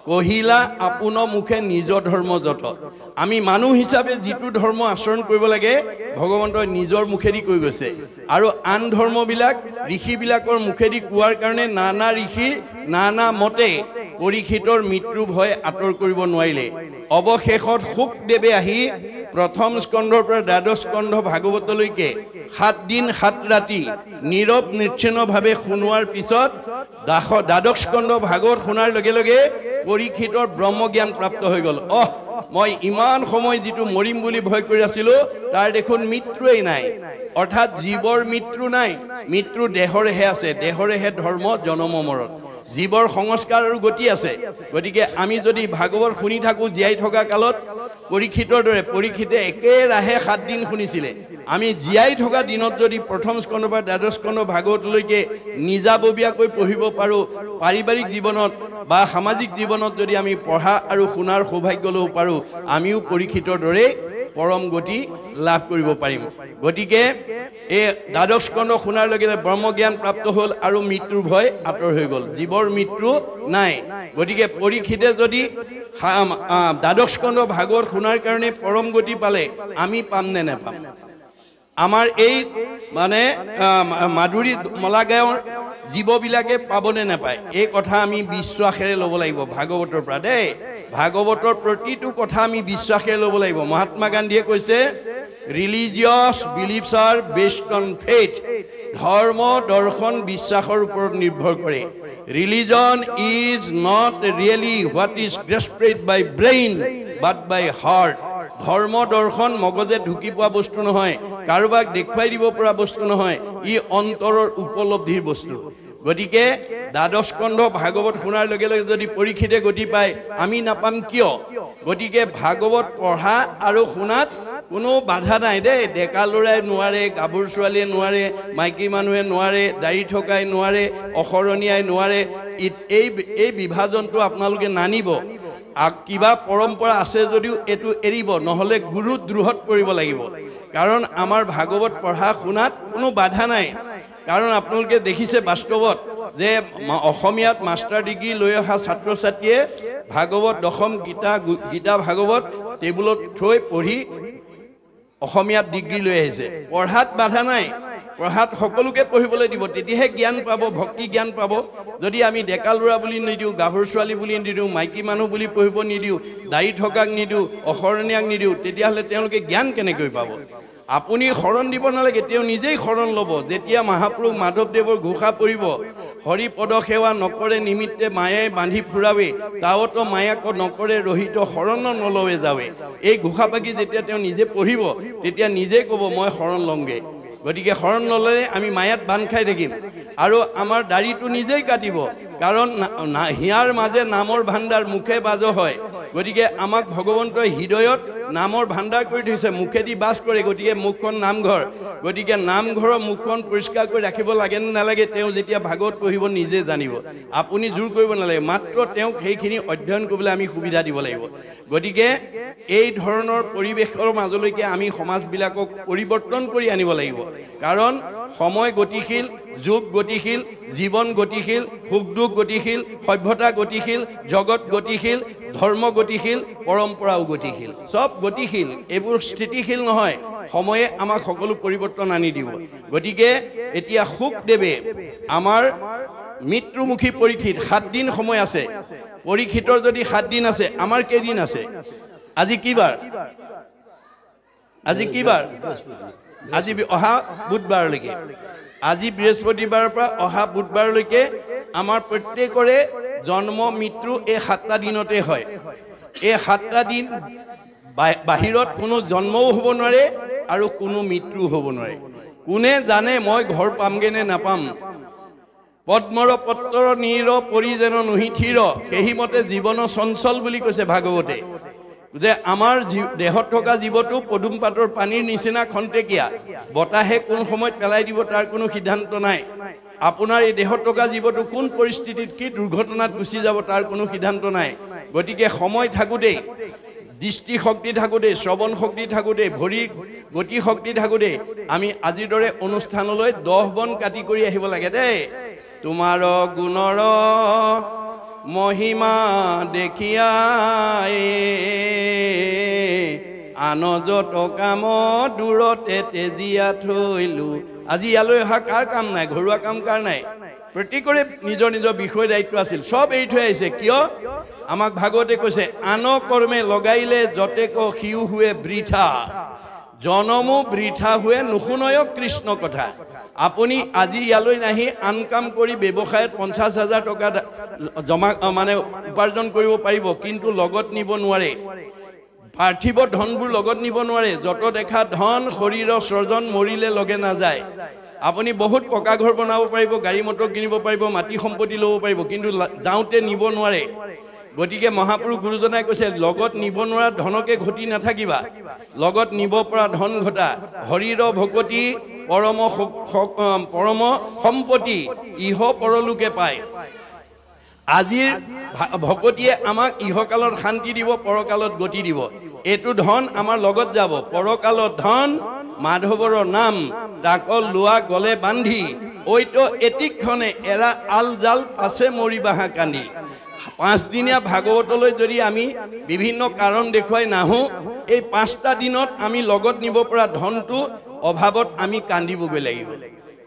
কহিলা আপোন মুখে নিজ ধৰ্ম যত। আমি মানুহ হিচাপে যিটো ধৰ্ম আচৰণ কৰিব লাগে ভগৱন্তই নিজৰ মুখেদি কৈ গৈছে। আৰু আন ধৰ্মবিলাক ঋষিবিলাকৰ মুখেদি কোৱাৰ কাৰণে নানা ঋষিৰ নানা মতে পৰীক্ষিতৰ মৃত্যু ভয় আঁতৰ কৰিব নোৱাৰিলে। অৱশেষত শুকদেৱে আহি প্ৰথম স্কন্ধৰ পৰা দ্বাদশ স্কন্ধ ভাগৱতলৈকে 7 দিন 7 ৰাতি নীৰৱ নিচ্ছিন্নভাৱে শুনোৱাৰ পিছত দ্বাদশ স্কন্ধ ভাগৱত শুনাৰ লগে লগে পৰীক্ষিতৰ ব্ৰহ্মজ্ঞান প্ৰাপ্ত হৈ গ'ল। মই ইমান সময় যিটো মৰিম বুলি ভয় কৰি আছিলোঁ, তাৰ দেখোন মৃত্যুৱেই নাই। অৰ্থাৎ জীৱৰ মৃত্যু নাই, মৃত্যু দেহৰেহে আছে, দেহৰেহে ধৰ্ম, জনম মৰণ। জীৱৰ সংস্কাৰ আৰু গতি আছে। গতিকে আমি যদি ভাগৱত শুনি থাকোঁ জীয়াই থকা কালত, পৰীক্ষিতৰ দৰে, পৰীক্ষিতে একেৰাহে 7 দিন শুনিছিলে, আমি জীয়াই থকা দিনত যদি প্ৰথম স্কন্ধৰ পৰা দ্বাদশ স্কন্ধ ভাগৱতলৈকে নিজাববীয়াকৈ পঢ়িব পাৰোঁ, পাৰিবাৰিক জীৱনত বা সামাজিক জীৱনত যদি আমি পঢ়া আৰু শুনাৰ সৌভাগ্য ল'ব পাৰোঁ, আমিও পৰীক্ষিতৰ দৰে পৰম গতি লাভ কৰিব পাৰিম। গতিকে এই দ্বাদশ স্কন্ধ শুনাৰ লগে লগে ব্ৰহ্মজ্ঞান প্ৰাপ্ত হ'ল আৰু মৃত্যুৰ ভয় আঁতৰ হৈ গ'ল, জীৱৰ মৃত্যু নাই। গতিকে পৰীক্ষিতে যদি দ্বাদশ স্কন্ধ ভাগৱত শুনাৰ কাৰণে পৰম গতি পালে, আমি পাম নে নেপাম? আমাৰ এই মানে মাধুৰী মলা গাঁৱৰ জীৱবিলাকে পাবনে নাপায়, এই কথা আমি বিশ্বাসেৰে ল'ব লাগিব ভাগৱতৰ পৰা দেই। ভাগৱতৰ প্ৰতিটো কথা আমি বিশ্বাসেৰে ল'ব লাগিব। মহাত্মা গান্ধীয়ে কৈছে, religious beliefs are based on faith. ধৰ্ম দৰ্শন বিশ্বাসৰ ওপৰত নিৰ্ভৰ কৰে। Religion is not really what is grasped by brain but by heart. ধৰ্ম দৰ্শন মগজে ঢুকি পোৱা বস্তু নহয়, কাৰোবাক দেখুৱাই দিব পৰা বস্তু নহয়, ই অন্তৰৰ উপলব্ধিৰ বস্তু। গতিকে দ্বাদশ স্কন্ধ ভাগৱত শুনাৰ লগে লগে যদি পৰীক্ষিতে গতি পায়, আমি নাপাম কিয়? গতিকে ভাগৱত পঢ়া আৰু শুনাত কোনো বাধা নাই দেই। ডেকা ল'ৰাই নোৱাৰে, গাভৰু ছোৱালীয়ে নোৱাৰে, মাইকী মানুহে নোৱাৰে, দাড়ি থকাই নোৱাৰে, অসৰণীয়াই নোৱাৰে। এই বিভাজনটো আপোনালোকে নানিব। কিবা পৰম্পৰা আছে যদিও এইটো এৰিব, নহ'লে গুৰু দ্ৰোহত কৰিব লাগিব। কাৰণ আমাৰ ভাগৱত পঢ়া শুনাত কোনো বাধা নাই। কাৰণ আপোনালোকে দেখিছে বাস্তৱত যে অসমীয়াত মাষ্টাৰ ডিগ্ৰী লৈ অহা ছাত্ৰ ছাত্ৰীয়ে ভাগৱত দশম গীতা ভাগৱত টেবুলত থৈ পঢ়ি অসমীয়াত ডিগ্ৰী লৈ আহিছে। পঢ়াত বাধা নাই, পঢ়াত সকলোকে পঢ়িবলৈ দিব, তেতিয়াহে জ্ঞান পাব, ভক্তি জ্ঞান পাব। যদি আমি ডেকা ল'ৰা বুলি নিদিওঁ, গাভৰু ছোৱালী বুলি নিদিওঁ, মাইকী মানুহ বুলি পঢ়িব নিদিওঁ, দাড়ি থকাক নিদিওঁ, অসৰণীয়াক নিদিওঁ, তেতিয়াহ'লে তেওঁলোকে জ্ঞান কেনেকৈ পাব? আপুনি শৰণ দিব নালাগে, তেওঁ নিজেই শৰণ ল'ব। যেতিয়া মহাপুৰুষ মাধৱদেৱৰ ঘোষা পৰিব, হৰি পদ সেৱা নকৰে নিমিত্তে মায়াই বান্ধি ফুৰাবে, তাওতো মায়াক নকৰে ৰহিত শৰণ নলৱে যাৱে। এই ঘোষা পাকি যেতিয়া তেওঁ নিজে পঢ়িব, তেতিয়া নিজেই ক'ব মই শৰণ লওঁগে। গতিকে শৰণ ল'লে আমি মায়াত বান্ধ খাই থাকিম আৰু আমাৰ দাড়িটো নিজেই কাটিব, কাৰণ হিয়াৰ মাজে নামৰ ভাণ্ডাৰ মুখে বাজ হয়। গতিকে আমাক ভগৱন্তই হৃদয়ত নামৰ ভাণ্ডাৰ কৰি থৈছে, মুখেদি বাস কৰে। গতিকে মুখখন নামঘৰ, গতিকে নামঘৰৰ মুখখন পৰিষ্কাৰ কৰি ৰাখিব লাগে নে নালাগে তেওঁ যেতিয়া ভাগৱত পঢ়িব নিজে জানিব। আপুনি জোৰ কৰিব নালাগে, মাত্ৰ তেওঁক সেইখিনি অধ্যয়ন কৰিবলৈ আমি সুবিধা দিব লাগিব। গতিকে এই ধৰণৰ পৰিৱেশৰ মাজলৈকে আমি সমাজবিলাকক পৰিৱৰ্তন কৰি আনিব লাগিব, কাৰণ সময় গতিশীল, যুগ গতিশীল, জীৱন গতিশীল, সুখ দুখ গতিশীল, সভ্যতা গতিশীল, জগত গতিশীল, ধৰ্ম গতিশীল, পৰম্পৰাও গতিশীল, চব গতিশীল। এইবোৰ স্থিতিশীল নহয়। সময়ে আমাক সকলো পৰিৱৰ্তন আনি দিব। গতিকে এতিয়া শুকদেৱে আমাৰ মৃত্যুমুখী পৰীক্ষিত 7 দিন সময় আছে। পৰীক্ষিতৰ যদি 7 দিন আছে, আমাৰ কেইদিন আছে? আজি কি বাৰ? আজি কি বাৰ? আজি অহা বুধবাৰলৈকে। আজি বৃহস্পতিবাৰৰ পৰা অহা বুধবাৰলৈকে আমাৰ প্ৰত্যেকৰে জন্ম মৃত্যু এই 7টা দিনতে হয়। এই 7টা দিন বাহিৰত কোনো জন্মও হ'ব নোৱাৰে আৰু কোনো মৃত্যু হ'ব নোৱাৰে। কোনে জানে মই ঘৰ পামগে নে নাপাম? পদ্মৰ পত্ৰ নীৰ পৰি যেন নুহি থিৰ, সেইমতে জীৱন চঞ্চল বুলি কৈছে ভাগৱতে, যে আমাৰ দেহত থকা জীৱটো পদুম পাতৰ পানীৰ নিচিনা খন্তেকীয়া। বতাহে কোন সময়ত পেলাই দিব তাৰ কোনো সিদ্ধান্ত নাই। আপোনাৰ এই দেহত থকা জীৱটো কোন পৰিস্থিতিত কি দুৰ্ঘটনাত গুচি যাব তাৰ কোনো সিদ্ধান্ত নাই। গতিকে সময় থাকোঁতেই, দৃষ্টি শক্তি থাকোঁতেই, শ্ৰৱণ শক্তি থাকোঁতেই, ভৰি গতি শক্তি থাকোঁতেই আমি আজিৰ দৰে অনুষ্ঠানলৈ 10 বন কাটি কৰি আহিব লাগে দেই। তোমাৰ গুণৰ মহিমা দেখিয়াই আন যত কাম দূৰতে তেজিয়া থৈলো। আজি ইয়ালৈ অহা কাৰ কাম নাই? ঘৰুৱা কাম কাৰ নাই? প্ৰত্যেকৰে নিজৰ নিজৰ বিষয় দায়িত্ব আছিল, চব এৰি থৈ আহিছে। কিয়? আমাক ভাগৱতে কৈছে আন কৰ্মে লগাইলে যতেক সিও হুৱে বৃথা, জনমো বৃথা হুৱে নুশুনয় কৃষ্ণ কথা। আপুনি আজি ইয়ালৈ নাহি আন কাম কৰি ব্যৱসায়ত 50,000 টকা জমা উপাৰ্জন কৰিব পাৰিব, কিন্তু লগত নিব নোৱাৰে। পাৰ্থিৱ ধনবোৰ লগত নিব নোৱাৰে। যত দেখা ধন শৰীৰৰ সৰ্জন মৰিলে লগে নাযায়। আপুনি বহুত পকা ঘৰ বনাব পাৰিব, গাড়ী মটৰ কিনিব পাৰিব, মাটি সম্পত্তি ল'ব পাৰিব, কিন্তু যাওঁতে নিব নোৱাৰে। গতিকে মহাপুৰুষ গুৰুজনাই কৈছে লগত নিব নোৱাৰা ধনকে ঘটি নাথাকিবা, লগত নিব পৰা ধন ঘটা। হৰিৰ ভকতি পৰম সম্পত্তি ইহ পৰলোকে পায়। আজিৰ ভকতিয়ে আমাক ইহকালত শান্তি দিব, পৰকালত গতি দিব। এইটো ধন আমাৰ লগত যাব। পৰকালত ধন মাধৱৰ নাম, তাক লোৱা গলে বান্ধি, ঐতো এটিক্ষণে এৰা আল জাল পাছে মৰি বাহা কান্দি। 5 দিনীয়া ভাগৱতলৈ যদি আমি বিভিন্ন কাৰণ দেখুৱাই নাহোঁ, এই 5টা দিনত আমি লগত নিব পৰা ধনটো অভাৱত আমি কান্দিবগৈ লাগিব।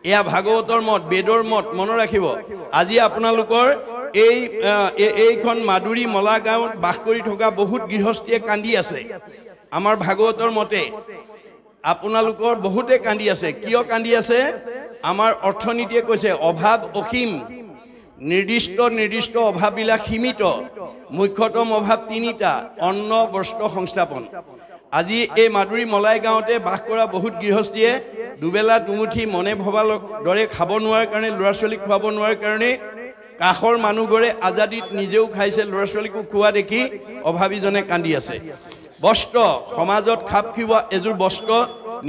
এয়া ভাগৱতৰ মত, বেদৰ মত, মনত ৰাখিব। আজি আপোনালোকৰ এইখন মাদুৰী মলা গাঁৱত বাস কৰি থকা বহুত গৃহস্থীয়ে কান্দি আছে। আমাৰ ভাগৱতৰ মতে আপোনালোকৰ বহুতে কান্দি আছে। কিয় কান্দি আছে? আমাৰ অৰ্থনীতিয়ে কৈছে অভাৱ অসীম, নিৰ্দিষ্ট অভাৱবিলাক সীমিত। মুখ্যতম অভাৱ 3টা: অন্ন, বস্ত্ৰ, সংস্থাপন। আজি এই মাদুৰী মলাই গাঁৱতে বাস কৰা বহুত গৃহস্থীয়ে দুবেলা দুমুঠি মনে ভবাৰ দৰে খাব নোৱাৰাৰ কাৰণে, ল'ৰা ছোৱালীক খুৱাব নোৱাৰাৰ কাৰণে, কাষৰ মানুহঘৰে আজাদিত নিজেও খাইছে, ল'ৰা ছোৱালীকো খোৱা দেখি অভাৱীজনে কান্দি আছে। বস্ত্ৰ, সমাজত খাপ খোৱা এযোৰ বস্ত্ৰ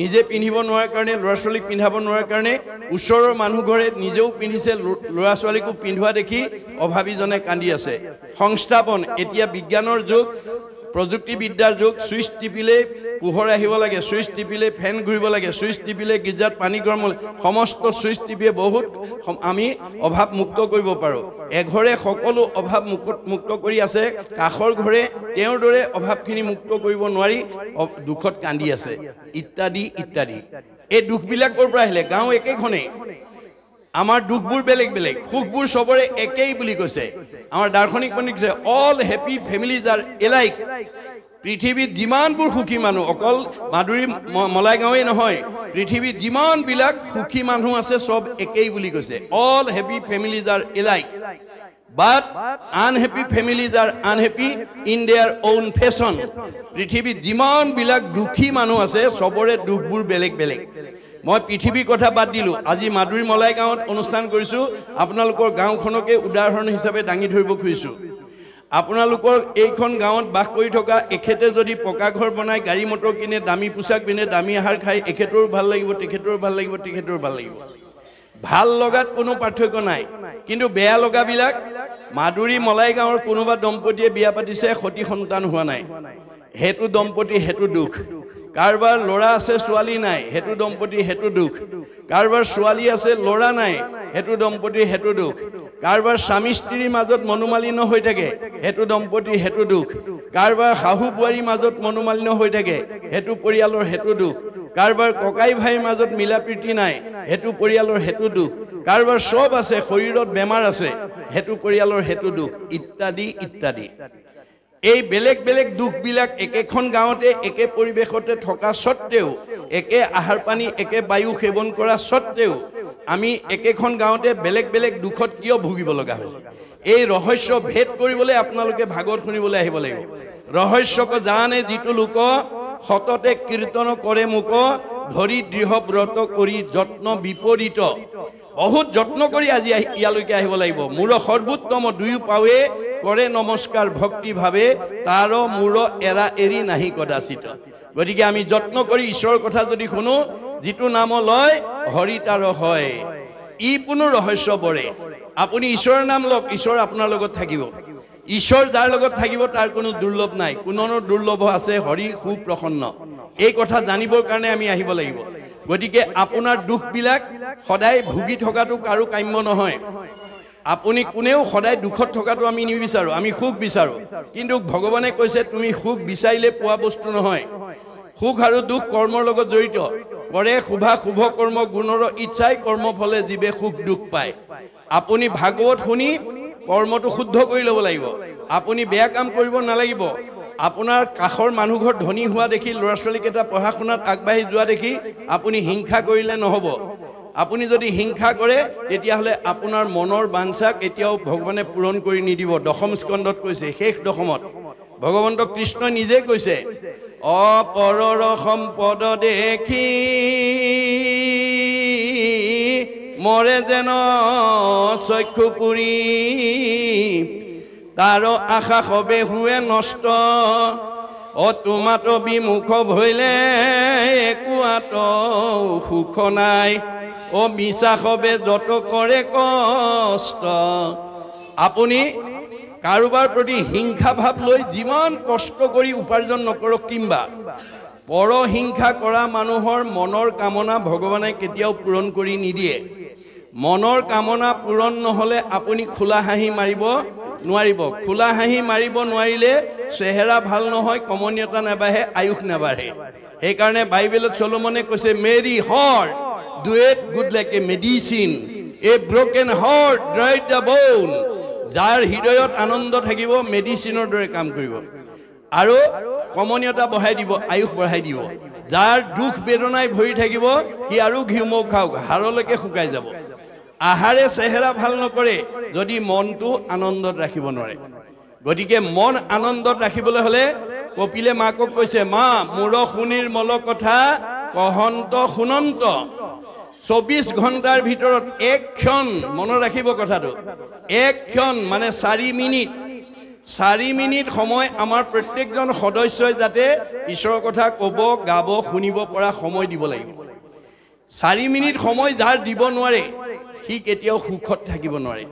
নিজে পিন্ধিব নোৱাৰাৰ কাৰণে, ল'ৰা ছোৱালীক পিন্ধাব নোৱাৰাৰ কাৰণে, ওচৰৰ মানুহঘৰে নিজেও পিন্ধিছে, ল'ৰা ছোৱালীকো পিন্ধোৱা দেখি অভাৱীজনে কান্দি আছে। সংস্থাপন, এতিয়া বিজ্ঞানৰ যুগ, প্ৰযুক্তিবিদ্যাৰ যুগ। ছুইচ টিপিলে পোহৰ আহিব লাগে, ছুইচ টিপিলে ফেন ঘূৰিব লাগে, ছুইচ টিপিলে গীৰ্জাত পানী গৰম লাগে। সমস্ত ছুইচ টিপিয়ে বহুত আমি অভাৱ মুক্ত কৰিব পাৰোঁ। এঘৰে সকলো অভাৱ মুক্ত কৰি আছে, কাষৰ ঘৰে তেওঁৰ দৰে অভাৱখিনি মুক্ত কৰিব নোৱাৰি দুখত কান্দি আছে, ইত্যাদি ইত্যাদি। এই দুখবিলাকৰ পৰা আহিলে গাঁও একেখনেই। আমাৰ দুখবোৰ বেলেগ বেলেগ, সুখবোৰ চবৰে একেই বুলি কৈছে। আমাৰ দাৰ্শনিক পণ্ডিত কৈছে all happy families R alike. পৃথিৱীত যিমানবোৰ সুখী মানুহ অকল মাধুৰী মলাই গাঁৱেই নহয় পৃথিৱীত যিমানবিলাক সুখী মানুহ আছে সব একেই বুলি কৈছে all happy families R alike but unhappy families are unhappy in their own fashion পৃথিৱীত যিমানবিলাক দুখী মানুহ আছে সবৰে দুখবোৰ বেলেগ বেলেগ মই পৃথিৱীৰ কথা বাদ দিলো আজি মাধুৰী মলাই গাঁৱত অনুষ্ঠান কৰিছো আপোনালোকৰ গাঁওখনকে উদাহৰণ হিচাপে দাঙি ধৰিব খুজিছো আপোনালোকৰ এইখন গাঁৱত বাস কৰি থকা এখেতে যদি পকা ঘৰ বনাই গাড়ী মটৰ কিনে দামী পোছাক পিনে দামী আহাৰ খাই এখেতৰ ভাল লাগিব তেখেতৰ ভাল লাগিব তেখেতৰ ভাল লাগিব ভাল লগাত কোনো পাৰ্থক্য নাই কিন্তু বেয়া লগাবিলাক মাধুৰী মলাই গাঁৱৰ কোনোবা দম্পতীয়ে বিয়া পাতিছে সতি সন্তান হোৱা নাই হেতু দম্পতী হেতু দুখ কাৰবাৰ ল'ৰা আছে ছোৱালী নাই হেতু দম্পতী হেতু দুখ কাৰবাৰ ছোৱালী আছে ল'ৰা নাই হেতু দম্পতী হেতু দুখ কাৰবাৰ স্বামী স্ত্ৰীৰ মাজত মনোমালিন্য হৈ থাকে হেতু দম্পতী হেতু দুখ কাৰবাৰ শাহু বোৱাৰীৰ মাজত মনোমালিন্য হৈ থাকে হেতু পৰিয়ালৰ হেতু দুখ কাৰবাৰ ককাই ভাইৰ মাজত মিলা প্ৰীতি নাই হেতু পৰিয়ালৰ হেতু দুখ কাৰবাৰ সব আছে শৰীৰত বেমাৰ আছে হেতু পৰিয়ালৰ হেতু দুখ ইত্যাদি ইত্যাদি এই বেলেগ বেলেগ দুখবিলাক একেখন গাঁৱতে একে পৰিৱেশতে থকা সত্ত্বেও একে আহাৰ পানী একে বায়ু সেৱন কৰা সত্ত্বেও আমি একেখন গাঁৱতে বেলেগ বেলেগ দুখত কিয় ভুগিব লগা হয় এই ৰহস্য ভেদ কৰিবলৈ আপোনালোকে ভাগৱত শুনিবলৈ আহিব লাগিব ৰহস্যক জানে যিটো লোক সততে কীৰ্তন কৰে মুক ধৰি দৃঢ় ব্ৰত কৰি যত্ন বিপৰীত বহুত যত্ন কৰি আজি ইয়ালৈকে আহিব লাগিব মূৰ সৰ্বোত্তম দুয়ো পাৱে কৰে নমস্কাৰ ভক্তি ভাবে তাৰ মূৰ এৰা এৰি নাহি কদাচিত গতিকে আমি যত্ন কৰি ঈশ্বৰৰ কথা যদি শুনো যিটো নাম লয় হৰি তাৰ হয় ই কোনো ৰহস্য বৰে আপুনি ঈশ্বৰৰ নাম লওক ঈশ্বৰ আপোনাৰ লগত থাকিব ঈশ্বৰ যাৰ লগত থাকিব তাৰ কোনো দুৰ্লভ নাই কোনো দুৰ্লভ আছে হৰি সুপ্ৰসন্ন এই কথা জানিবৰ কাৰণে আমি আহিব লাগিব গতিকে আপোনাৰ দুখবিলাক সদায় ভুগি থকাটো কাৰো কাম্য নহয় আপুনি কোনেও সদায় দুখত থকাটো আমি নিবিচাৰো আমি সুখ বিচাৰো কিন্তু ভগৱানে কৈছে তুমি সুখ বিচাৰিলে পোৱা বস্তু নহয় সুখ আৰু দুখ কৰ্মৰ লগত জড়িত কৰে শুভা শুভ কৰ্ম গুণৰ ইচ্ছাই কৰ্ম ফলে জীৱে সুখ দুখ পায় আপুনি ভাগৱত শুনি কৰ্মটো শুদ্ধ কৰি ল'ব লাগিব আপুনি বেয়া কাম কৰিব নালাগিব আপোনাৰ কাষৰ মানুহ ঘৰ ধনী হোৱা দেখি ল'ৰা ছোৱালীকেইটা পঢ়া শুনাত আগবাঢ়ি যোৱা দেখি আপুনি হিংসা কৰিলে নহ'ব আপুনি যদি হিংসা কৰে তেতিয়াহ'লে আপোনাৰ মনৰ বাঞ্ছা কেতিয়াও ভগৱানে পূৰণ কৰি নিদিব দশম স্কন্ধত কৈছে শেষ দশমত ভগৱন্ত কৃষ্ণ নিজে কৈছে অপৰৰ সম্পদ দেখি মৰে যেন চক্ষু পুৰি তাৰ আশা সবে হুৱে নষ্ট তোমাতো বিমুখ ভৈলে একোৱাত সুখ নাই মিছা সবে যত কৰে কষ্ট আপুনি কাৰোবাৰ প্ৰতি হিংসা ভাৱ লৈ যিমান কষ্ট কৰি উপাৰ্জন নকৰক কিম্বা পৰ হিংসা কৰা মানুহৰ মনৰ কামনা ভগৱানে কেতিয়াও পূৰণ কৰি নিদিয়ে মনৰ কামনা পূৰণ নহ'লে আপুনি খোলা হাঁহি মাৰিব নোৱাৰিব খোলা হাঁহি মাৰিব নোৱাৰিলে চেহেৰা ভাল নহয় কমনীয়তা নাবাঢ়ে আয়ুস নাবাঢ়ে সেইকাৰণে বাইবেলত চলোমনে কৈছে merry heart do it good like a medicine a broken heart dry the bone যাৰ হৃদয়ত আনন্দ থাকিব মেডিচিনৰ দৰে কাম কৰিব আৰু কমনীয়তা বঢ়াই দিব আয়ুস বঢ়াই দিব যাৰ দুখ বেদনাই ভৰি থাকিব সি আৰু ঘিউমৌ খাওক হাড়লৈকে শুকাই যাব আহাৰে চেহেৰা ভাল নকৰে যদি মনটো আনন্দত ৰাখিব নোৱাৰে গতিকে মন আনন্দত ৰাখিবলৈ হলে কপিলে মাকক কৈছে মা মোৰ শুনিৰ মল কথা কহন্ত শুনন্ত 24 ঘণ্টাৰ ভিতৰত এক ক্ষণ মনত ৰাখিব কথাটো এক ক্ষণ মানে 4 মিনিট সময় আমাৰ প্ৰত্যেকজন সদস্যই যাতে ঈশ্বৰৰ কথা ক'ব গাব শুনিব পৰা সময় দিব লাগিব 4 মিনিট সময় যাৰ দিব নোৱাৰে সি কেতিয়াও সুখত থাকিব নোৱাৰে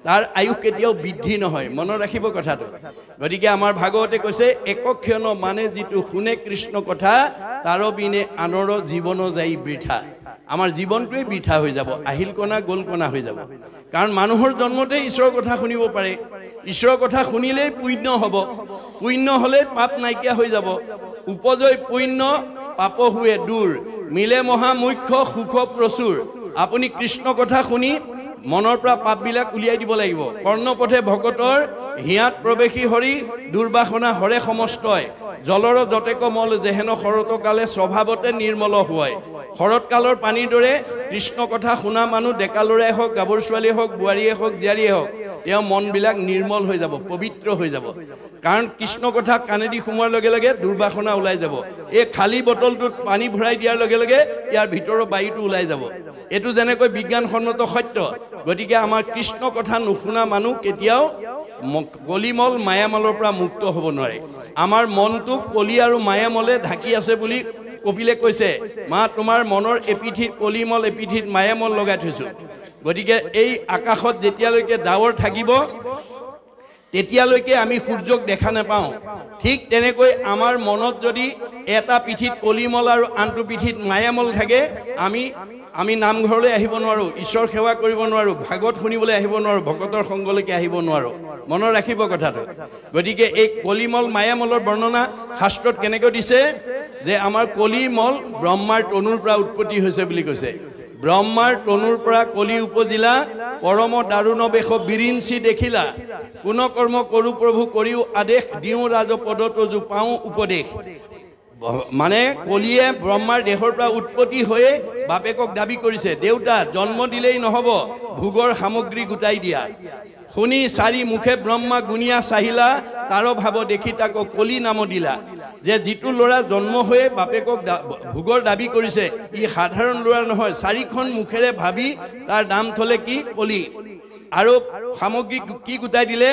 তাৰ আয়ুস কেতিয়াও বৃদ্ধি নহয় মনত ৰাখিব কথাটো গতিকে আমাৰ ভাগৱতে কৈছে একক্ষণ মানে যিটো শুনে কৃষ্ণ কথা তাৰ বিনে আনৰ জীৱন যাই বৃথা আমাৰ জীৱনটোৱে বৃথা হৈ যাব আহিল কণা গোল কণা হৈ যাব কাৰণ মানুহৰ জন্মতে ঈশ্বৰৰ কথা শুনিব পাৰে ঈশ্বৰৰ কথা শুনিলেই পুণ্য হ'ব পুণ্য হ'লে পাপ নাইকিয়া হৈ যাব উপজয় পুণ্য পাপ হুৱে দূৰ মিলে মহা মুখ্য সুখ প্ৰচুৰ আপুনি কৃষ্ণ কথা শুনি মনৰ পৰা পাপবিলাক উলিয়াই দিব লাগিব কৰ্ণপথে ভকতৰ হিয়াত প্ৰৱেশী হৰি দুৰ্বাসনা হৰে সমস্তয় জলৰ যতেক মল যেহেন শৰতকালে স্বভাৱতে নিৰ্মল হয় শৰৎকালৰ পানীৰ দৰে কৃষ্ণ কথা শুনা মানুহ ডেকা ল'ৰাই হওক গাভৰু ছোৱালীয়ে হওক বোৱাৰীয়ে হওক জীয়াৰীয়ে হওক তেওঁ মনবিলাক নিৰ্মল হৈ যাব পবিত্ৰ হৈ যাব কাৰণ কৃষ্ণ কথা কাণেদি সোমোৱাৰ লগে লগে দুৰ্বাসনা ওলাই যাব এই খালী বটলটোত পানী ভৰাই দিয়াৰ লগে লগে ইয়াৰ ভিতৰৰ বায়ুটো ওলাই যাব এইটো যেনেকৈ বিজ্ঞানসন্মত সত্য গতিকে আমাৰ কৃষ্ণ কথা নুশুনা মানুহ কেতিয়াও কলিমল মায়ামলৰ পৰা মুক্ত হ'ব নোৱাৰে আমাৰ মনটোক কলি আৰু মায়ামলে ঢাকি আছে বুলি কপিলে কৈছে মা তোমাৰ মনৰ এপিঠিত কলিমল এপিঠিত মায়ামল লগাই থৈছোঁ গতিকে এই আকাশত যেতিয়ালৈকে ডাৱৰ থাকিব তেতিয়ালৈকে আমি সূৰ্যক দেখা নাপাওঁ ঠিক তেনেকৈ আমাৰ মনত যদি এটা পিঠিত কলিমল আৰু আনটো পিঠিত মায়ামল থাকে আমি নামঘৰলৈ আহিব নোৱাৰোঁ ঈশ্বৰ সেৱা কৰিব নোৱাৰোঁ ভাগৱত শুনিবলৈ আহিব নোৱাৰোঁ ভকতৰ সংগলৈকে আহিব নোৱাৰোঁ মনত ৰাখিব কথাটো গতিকে এই কলিমল মায়ামলৰ বৰ্ণনা শাস্ত্ৰত কেনেকৈ দিছে যে আমাৰ কলিমল ব্ৰহ্মাৰ তনুৰ পৰা উৎপত্তি হৈছে বুলি কৈছে ব্ৰহ্মাৰ তনুৰ পৰা কলি উপজিলা পৰম দাৰুণ বেশ বিৰিঞ্চি দেখিলা কোন কৰ্ম কৰো প্ৰভু কৰিও আদেশ দিওঁ ৰাজ পদতজু পাওঁ উপদেশ মানে কলিয়ে ব্ৰহ্মাৰ দেহৰ পৰা উৎপত্তি হৈয়ে বাপেকক দাবী কৰিছে দেউতা জন্ম দিলেই নহ'ব ভোগৰ সামগ্ৰী গোটাই দিয়া শুনি চাৰি মুখে ব্ৰহ্মা গুণিয়া চাহিলা তাৰ ভাৱ দেখি তাক কলি নাম দিলা যে যিটো ল'ৰা জন্ম হৈয়ে বাপেকক ভোগৰ দাবী কৰিছে ই সাধাৰণ ল'ৰা নহয় চাৰিখন মুখেৰে ভাবি তাৰ নাম থলে কি কলি আৰু সামগ্ৰী কি গোটাই দিলে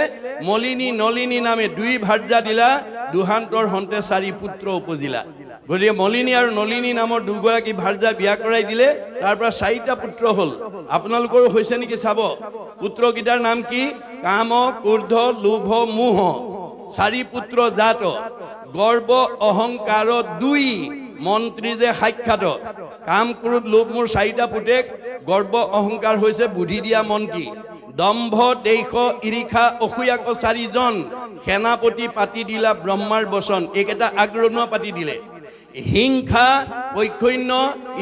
মলিনী নলিনী নামে দুই ভাৰ্যা দিলা দুহান্তৰ হন্তে চাৰি পুত্ৰ উপজিলা গতিকে মলিনী আৰু নলিনী নামৰ দুগৰাকী ভাৰ্যা বিয়া কৰাই দিলে তাৰ পৰা চাৰিটা পুত্ৰ হ'ল আপোনালোকৰো হৈছে নেকি চাব পুত্ৰকেইটাৰ নাম কি কাম ক্ৰোধ লোভ মোহ চাৰি পুত্ৰ জাত গৰ্ব অহংকাৰ দুই মন্ত্ৰী যে সাক্ষাৎ কাম ক্ৰোধ লোভ মোৰ চাৰিটা পুতেক গৰ্ব অহংকাৰ হৈছে বুদ্ধি দিয়া মন্ত্ৰী দম্ভ দেশ ইৰিষা অসূয়াক চাৰিজন সেনাপতি পাতি দিলা ব্ৰহ্মাৰ বচন এইকেইটা আগৰণুৱা পাতি দিলে হিংসা পৈক্ষন্য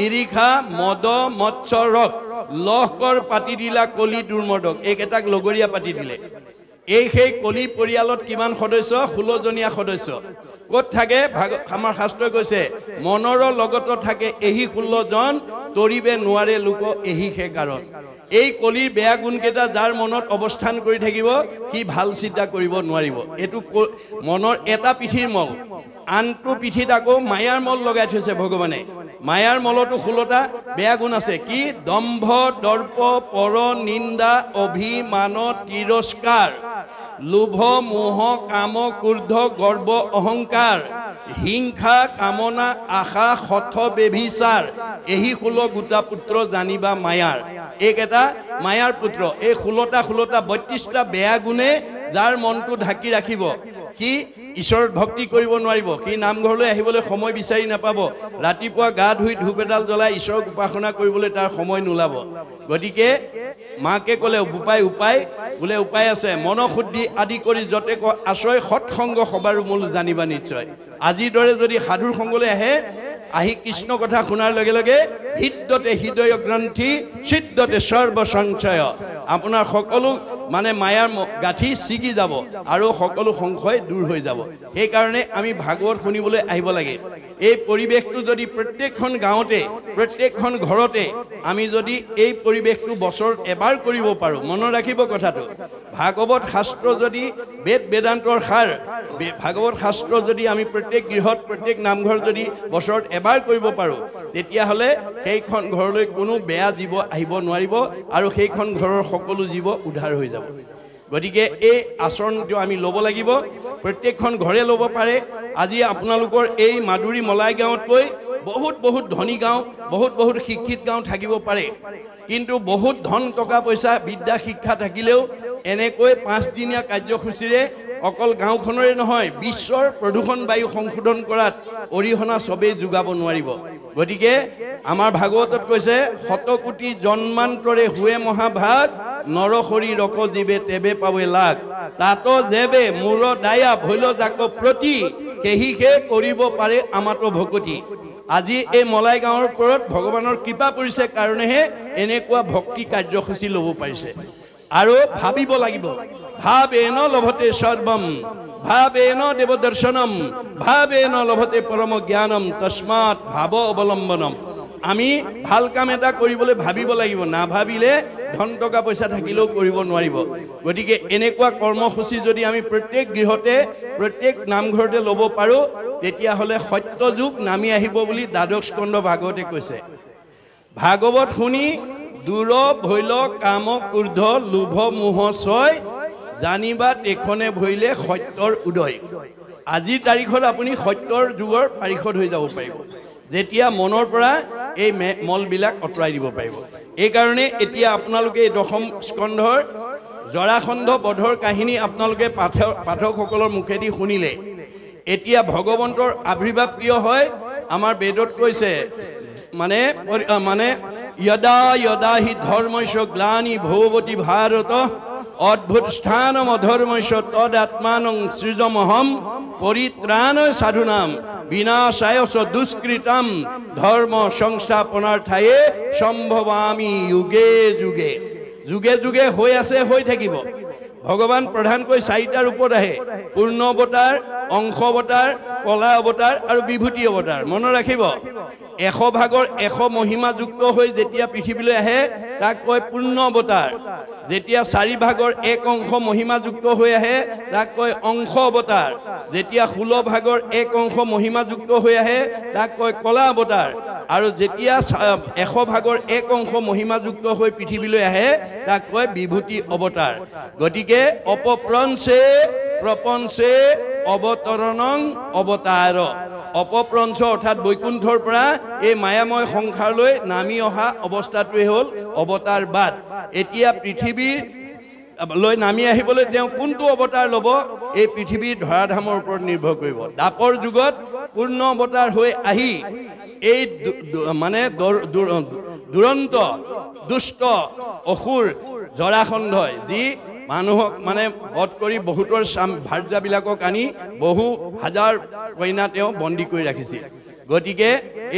ইৰিষা মদ মৎসৰক লহকৰ পাতি দিলা কলি দুৰ্মদক এইকেইটাক লগৰীয়া পাতি দিলে এই সেই কলি পৰিয়ালত কিমান সদস্য 16জনীয়া সদস্য ক'ত থাকে আমাৰ শাস্ত্ৰই কৈছে মনৰ লগত থাকে এহি 16জন তৰিবে নোৱাৰে লোক এহি সে কাৰণ এই কলিৰ বেয়া গুণকেইটা যাৰ মনত অৱস্থান কৰি থাকিব সি ভাল চিন্তা কৰিব নোৱাৰিব এইটো মনৰ এটা পিঠিৰ মল আনটো পিঠিত আকৌ মায়াৰ মল লগাই থৈছে ভগৱানে মায়াৰ মলতো 16টা বেয়া গুণ আছে কি দম্ভ দৰ্প পৰ নিন্দা অভিমান তিৰস্কাৰ লোভ মোহ কাম ক্ৰোধ গৰ্ব অহংকাৰ হিংসা কামনা আশা হঠ বেভিচাৰ এহি 16 গোটা পুত্ৰ জানিবা মায়াৰ এইকেইটা মায়াৰ পুত্ৰ এই 16টা 32টা বেয়া গুণে যাৰ মনটো ঢাকি ৰাখিব কি ঈশ্বৰৰ ভক্তি কৰিব নোৱাৰিব কি নামঘৰলৈ আহিবলৈ সময় বিচাৰি নাপাব ৰাতিপুৱা গা ধুই ধূপ এডাল জ্বলাই ঈশ্বৰক উপাসনা কৰিবলৈ তাৰ সময় নোলাব গতিকে মাকে ক'লে উপায় বোলে উপায় আছে মনশুদ্ধি আদি কৰি যতে আশ্ৰয় সৎসংগ সবাৰো মূল জানিবা নিশ্চয় আজিৰ দৰে যদি সাধুৰ সংগলৈ আহি কৃষ্ণ কথা শুনাৰ লগে লগে হৃদতে হৃদয় গ্ৰন্থি সিদ্ধতে সৰ্ব সংশয় আপোনাৰ সকলো মানে মায়াৰ গাঁঠি ছিগি যাব আৰু সকলো সংশয় দূৰ হৈ যাব সেইকাৰণে আমি ভাগৱত শুনিবলৈ আহিব লাগে এই পৰিৱেশটো যদি প্ৰত্যেকখন গাঁৱতে প্ৰত্যেকখন ঘৰতে আমি যদি এই পৰিৱেশটো বছৰত এবাৰ কৰিব পাৰোঁ মনত ৰাখিব কথাটো ভাগৱত শাস্ত্ৰ যদি বেদ বেদান্তৰ সাৰ ভাগৱত শাস্ত্ৰ যদি আমি প্ৰত্যেক গৃহত প্ৰত্যেক নামঘৰ যদি বছৰত এবাৰ কৰিব পাৰোঁ তেতিয়াহ'লে সেইখন ঘৰলৈ কোনো বেয়া জীৱ আহিব নোৱাৰিব আৰু সেইখন ঘৰৰ সকলো জীৱ উদ্ধাৰ হৈ যাব গতিকে এই আচৰণটো আমি ল'ব লাগিব প্ৰত্যেকখন ঘৰে ল'ব পাৰে আজি আপোনালোকৰ এই মাদুৰী মলাই গাঁৱতকৈ বহুত ধনী গাঁও বহুত শিক্ষিত গাঁও থাকিব পাৰে কিন্তু বহুত ধন টকা পইচা বিদ্যা শিক্ষা থাকিলেও এনেকৈ 5 দিনীয়া কাৰ্যসূচীৰে অকল গাঁওখনৰে নহয় বিশ্বৰ প্ৰদূষণ বায়ু সংশোধন কৰাত অৰিহণা সবেই যোগাব নোৱাৰিব গতিকে আমাৰ ভাগৱতত কৈছে শতকোটি জন্মান্তৰে হুৱে মহাভাগ নৰহৰি ৰক জীৱে তেবে পাৱে লাগ তাতো যেবে মূৰ দায়া ভৈল জাক প্ৰতি সেহিকে কৰিব পাৰে আমাতো ভকতি আজি এই মলাই গাঁৱৰ ওপৰত ভগৱানৰ কৃপা পৰিছে কাৰণেহে এনেকুৱা ভক্তি কাৰ্যসূচী ল'ব পাৰিছে আৰু ভাবিব লাগিব ভাবেন লভতে সৰ্বম ভাবেন দেৱদৰ্শনম ভাবেন লভতে পৰম জ্ঞানম তস্মাৎ ভাৱ অৱলম্বনম আমি ভাল কাম এটা কৰিবলৈ ভাবিব লাগিব না ভাবিলে ধন টকা পইচা থাকিলেও কৰিব নোৱাৰিব গতিকে এনেকুৱা কৰ্মসূচী যদি আমি প্ৰত্যেক গৃহতে প্ৰত্যেক নামঘৰতে ল'ব পাৰোঁ তেতিয়াহ'লে সত্য যুগ নামি আহিব বুলি দ্বাদশ স্কন্ধ ভাগৱতে কৈছে ভাগৱত শুনি দূৰ ভৈল কাম ক্ৰোধ লোভ মোহ ছয় জানিবা তেখনে ভৈলে সত্যৰ উদয় আজিৰ তাৰিখত আপুনি সত্যৰ যুগৰ পাৰিষদ হৈ যাব পাৰিব যেতিয়া মনৰ পৰা এই মলবিলাক আঁতৰাই দিব পাৰিব এইকাৰণে এতিয়া আপোনালোকে এই দশম স্কন্ধৰ জৰাসন্ধ বধৰ কাহিনী আপোনালোকে পাঠকসকলৰ মুখেদি শুনিলে এতিয়া ভগৱন্তৰ আবিৰ্ভাৱ কিয় হয় আমাৰ বেদত কৈছে মানে यदा यदा हि धर्मस्य ग्लानि भवति भारत अद्भुत स्थानम अधर्मस्य तदात्मानं सृजमहं परित्राण साधुनाम विनाशाय च दुष्कृतम धर्म संस्थापनार्थाये सम्भवामि युगे युगे जुगे जुगे হৈ আছে হৈ থাকিব ভগৱান প্ৰধানকৈ চাৰিটা ৰূপত আহে পূৰ্ণ অৱতাৰ অংশ অৱতাৰ কলা অৱতাৰ আৰু বিভূতি অৱতাৰ মনত ৰাখিব 100 ভাগৰ 100 মহিমা যুক্ত হৈ যেতিয়া পৃথিৱীলৈ আহে তাক কয় পূৰ্ণ অৱতাৰ যেতিয়া 4 ভাগৰ 1 অংশ মহিমা যুক্ত হৈ আহে তাক কয় অংশ অৱতাৰ যেতিয়া 16 ভাগৰ 1 অংশ মহিমা যুক্ত হৈ আহে তাক কয় কলা অৱতাৰ আৰু যেতিয়া 100 ভাগৰ 1 অংশ মহিমা যুক্ত হৈ পৃথিৱীলৈ আহে তাক কয় বিভূতি অৱতাৰ গতিকে অপপ্ৰঞ্চে প্ৰপঞ্চে অৱতৰণং অৱতাৰ অপপ্ৰঞ্চ অৰ্থাৎ বৈকুণ্ঠৰ পৰা এই মায়াময় সংসাৰলৈ নামি অহা অৱস্থাটোৱে হ'ল অৱতাৰবাদ এতিয়া পৃথিৱীৰ লৈ নামি আহিবলৈ তেওঁ কোনটো অৱতাৰ ল'ব এই পৃথিৱীৰ ধৰাধামৰ ওপৰত নিৰ্ভৰ কৰিব দাপৰ যুগত পূৰ্ণ অৱতাৰ হৈ আহি এই মানে দুৰন্ত দুষ্ট অসুৰ জৰাসন্ধই যি মানুহক মানে বধ কৰি বহুতৰ ভাৰ্যাবিলাকক আনি বহু হাজাৰ কইনা তেওঁ বন্দী কৰি ৰাখিছিল গতিকে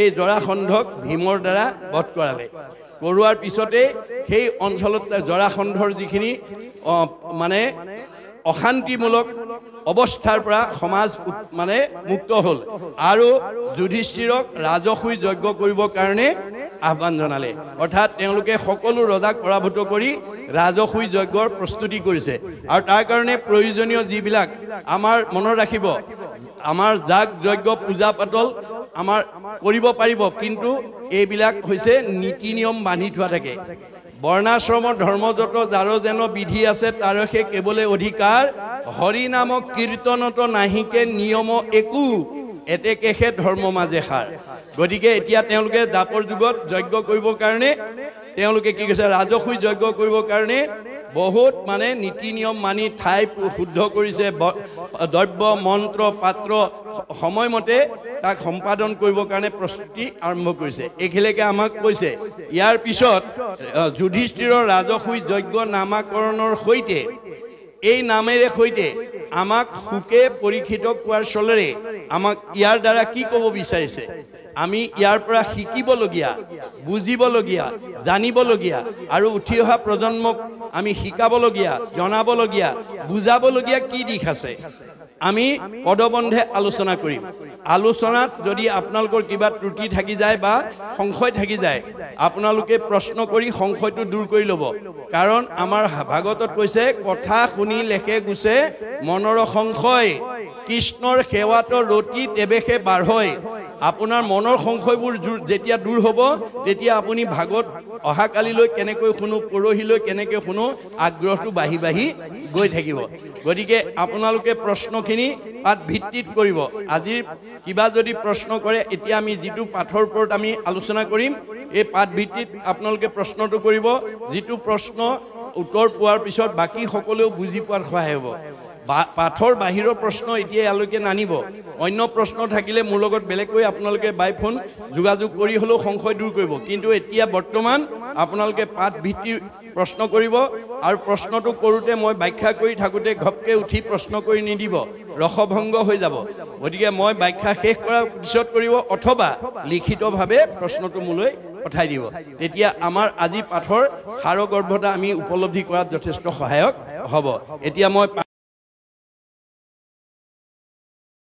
এই জৰাসন্ধক ভীমৰ দ্বাৰা বধ কৰালে কৰোৱাৰ পিছতে সেই অঞ্চলত জৰাসন্ধৰ যিখিনি মানে অশান্তিমূলক অৱস্থাৰ পৰা সমাজ মানে মুক্ত হ'ল আৰু যুধিষ্ঠিৰক ৰাজসুই যজ্ঞ কৰিবৰ কাৰণে আহ্বান জনালে অৰ্থাৎ তেওঁলোকে সকলো ৰজাক পৰাভূত কৰি ৰাজসুই যজ্ঞৰ প্ৰস্তুতি কৰিছে আৰু তাৰ কাৰণে প্ৰয়োজনীয় যিবিলাক আমাৰ মনত ৰাখিব আমাৰ যাগ যজ্ঞ পূজা পাতল আমাৰ কৰিব পাৰিব কিন্তু এইবিলাক হৈছে নীতি নিয়ম বান্ধি থোৱা থাকে বৰ্ণাশ্ৰমৰ ধৰ্মযত যাৰ যেন বিধি আছে তাৰহে কেৱলে অধিকাৰ হৰি নামক কীৰ্তনত নাহিকে নিয়ম একো এতেকেহে ধৰ্ম মাজে সাৰ গতিকে এতিয়া তেওঁলোকে দাপৰ যুগত যজ্ঞ কৰিবৰ কাৰণে তেওঁলোকে কি কৈছে ৰাজসুই যজ্ঞ কৰিবৰ কাৰণে বহুত মানে নীতি নিয়ম মানি ঠাই শুদ্ধ কৰিছে দ্ৰব্য মন্ত্ৰ পাত্ৰ সময়মতে তাক সম্পাদন কৰিবৰ কাৰণে প্ৰস্তুতি আৰম্ভ কৰিছে এইখিলৈকে আমাক কৈছে ইয়াৰ পিছত যুধিষ্ঠিৰৰ ৰাজসুই যজ্ঞ নামাকৰণৰ সৈতে এই নামেৰে সৈতে আমাক সুকে পৰীক্ষিত কোৱাৰ চলেৰে আমাক ইয়াৰ দ্বাৰা কি ক'ব বিচাৰিছে আমি ইয়াৰ পৰা শিকিবলগীয়া বুজিবলগীয়া জানিবলগীয়া আৰু উঠি অহা প্ৰজন্মক আমি শিকাবলগীয়া জনাবলগীয়া বুজাবলগীয়া কি দিশ আছে আমি পদবন্ধে আলোচনা কৰিম আলোচনাত যদি আপোনালোকৰ কিবা ত্ৰুটি থাকি যায় বা সংশয় থাকি যায় আপোনালোকে প্ৰশ্ন কৰি সংশয়টো দূৰ কৰি ল'ব কাৰণ আমাৰ ভাগৱতত কৈছে কথা শুনি লেখে গুছে মনৰ সংশয় কৃষ্ণৰ সেৱাত ৰতি তেবেহে বাঢ়য় আপোনাৰ মনৰ সংশয়বোৰ যেতিয়া দূৰ হ'ব তেতিয়া আপুনি ভাগৱত অহাকালিলৈ কেনেকৈ শুনো পৰহিলৈ কেনেকৈ শুনো আগ্ৰহটো বাঢ়ি বাঢ়ি গৈ থাকিব গতিকে আপোনালোকে প্ৰশ্নখিনি পাঠ ভিত্তিত কৰিব আজিৰ কিবা যদি প্ৰশ্ন কৰে এতিয়া আমি যিটো পাঠৰ ওপৰত আমি আলোচনা কৰিম এই পাঠ ভিত্তিত আপোনালোকে প্ৰশ্নটো কৰিব যিটো প্ৰশ্ন উত্তৰ পোৱাৰ পিছত বাকী সকলেও বুজি পোৱাৰ সহায় হ'ব পাঠৰ বাহিৰৰ প্ৰশ্ন এতিয়া ইয়ালৈকে নানিব অন্য প্ৰশ্ন থাকিলে মোৰ লগত বেলেগকৈ আপোনালোকে বাই ফোন যোগাযোগ কৰি হ'লেও সংশয় দূৰ কৰিব কিন্তু এতিয়া বৰ্তমান আপোনালোকে পাঠ ভিত্তিৰ প্ৰশ্ন কৰিব আৰু প্ৰশ্নটো কৰোঁতে মই ব্যাখ্যা কৰি থাকোঁতে ঘপকৈ উঠি প্ৰশ্ন কৰি নিদিব ৰসভংগ হৈ যাব গতিকে মই ব্যাখ্যা শেষ কৰাৰ পিছত কৰিব অথবা লিখিতভাৱে প্ৰশ্নটো মোলৈ পঠাই দিব তেতিয়া আমাৰ আজি পাঠৰ সাৰগৰ্ভতা আমি উপলব্ধি কৰাত যথেষ্ট সহায়ক হ'ব এতিয়া মই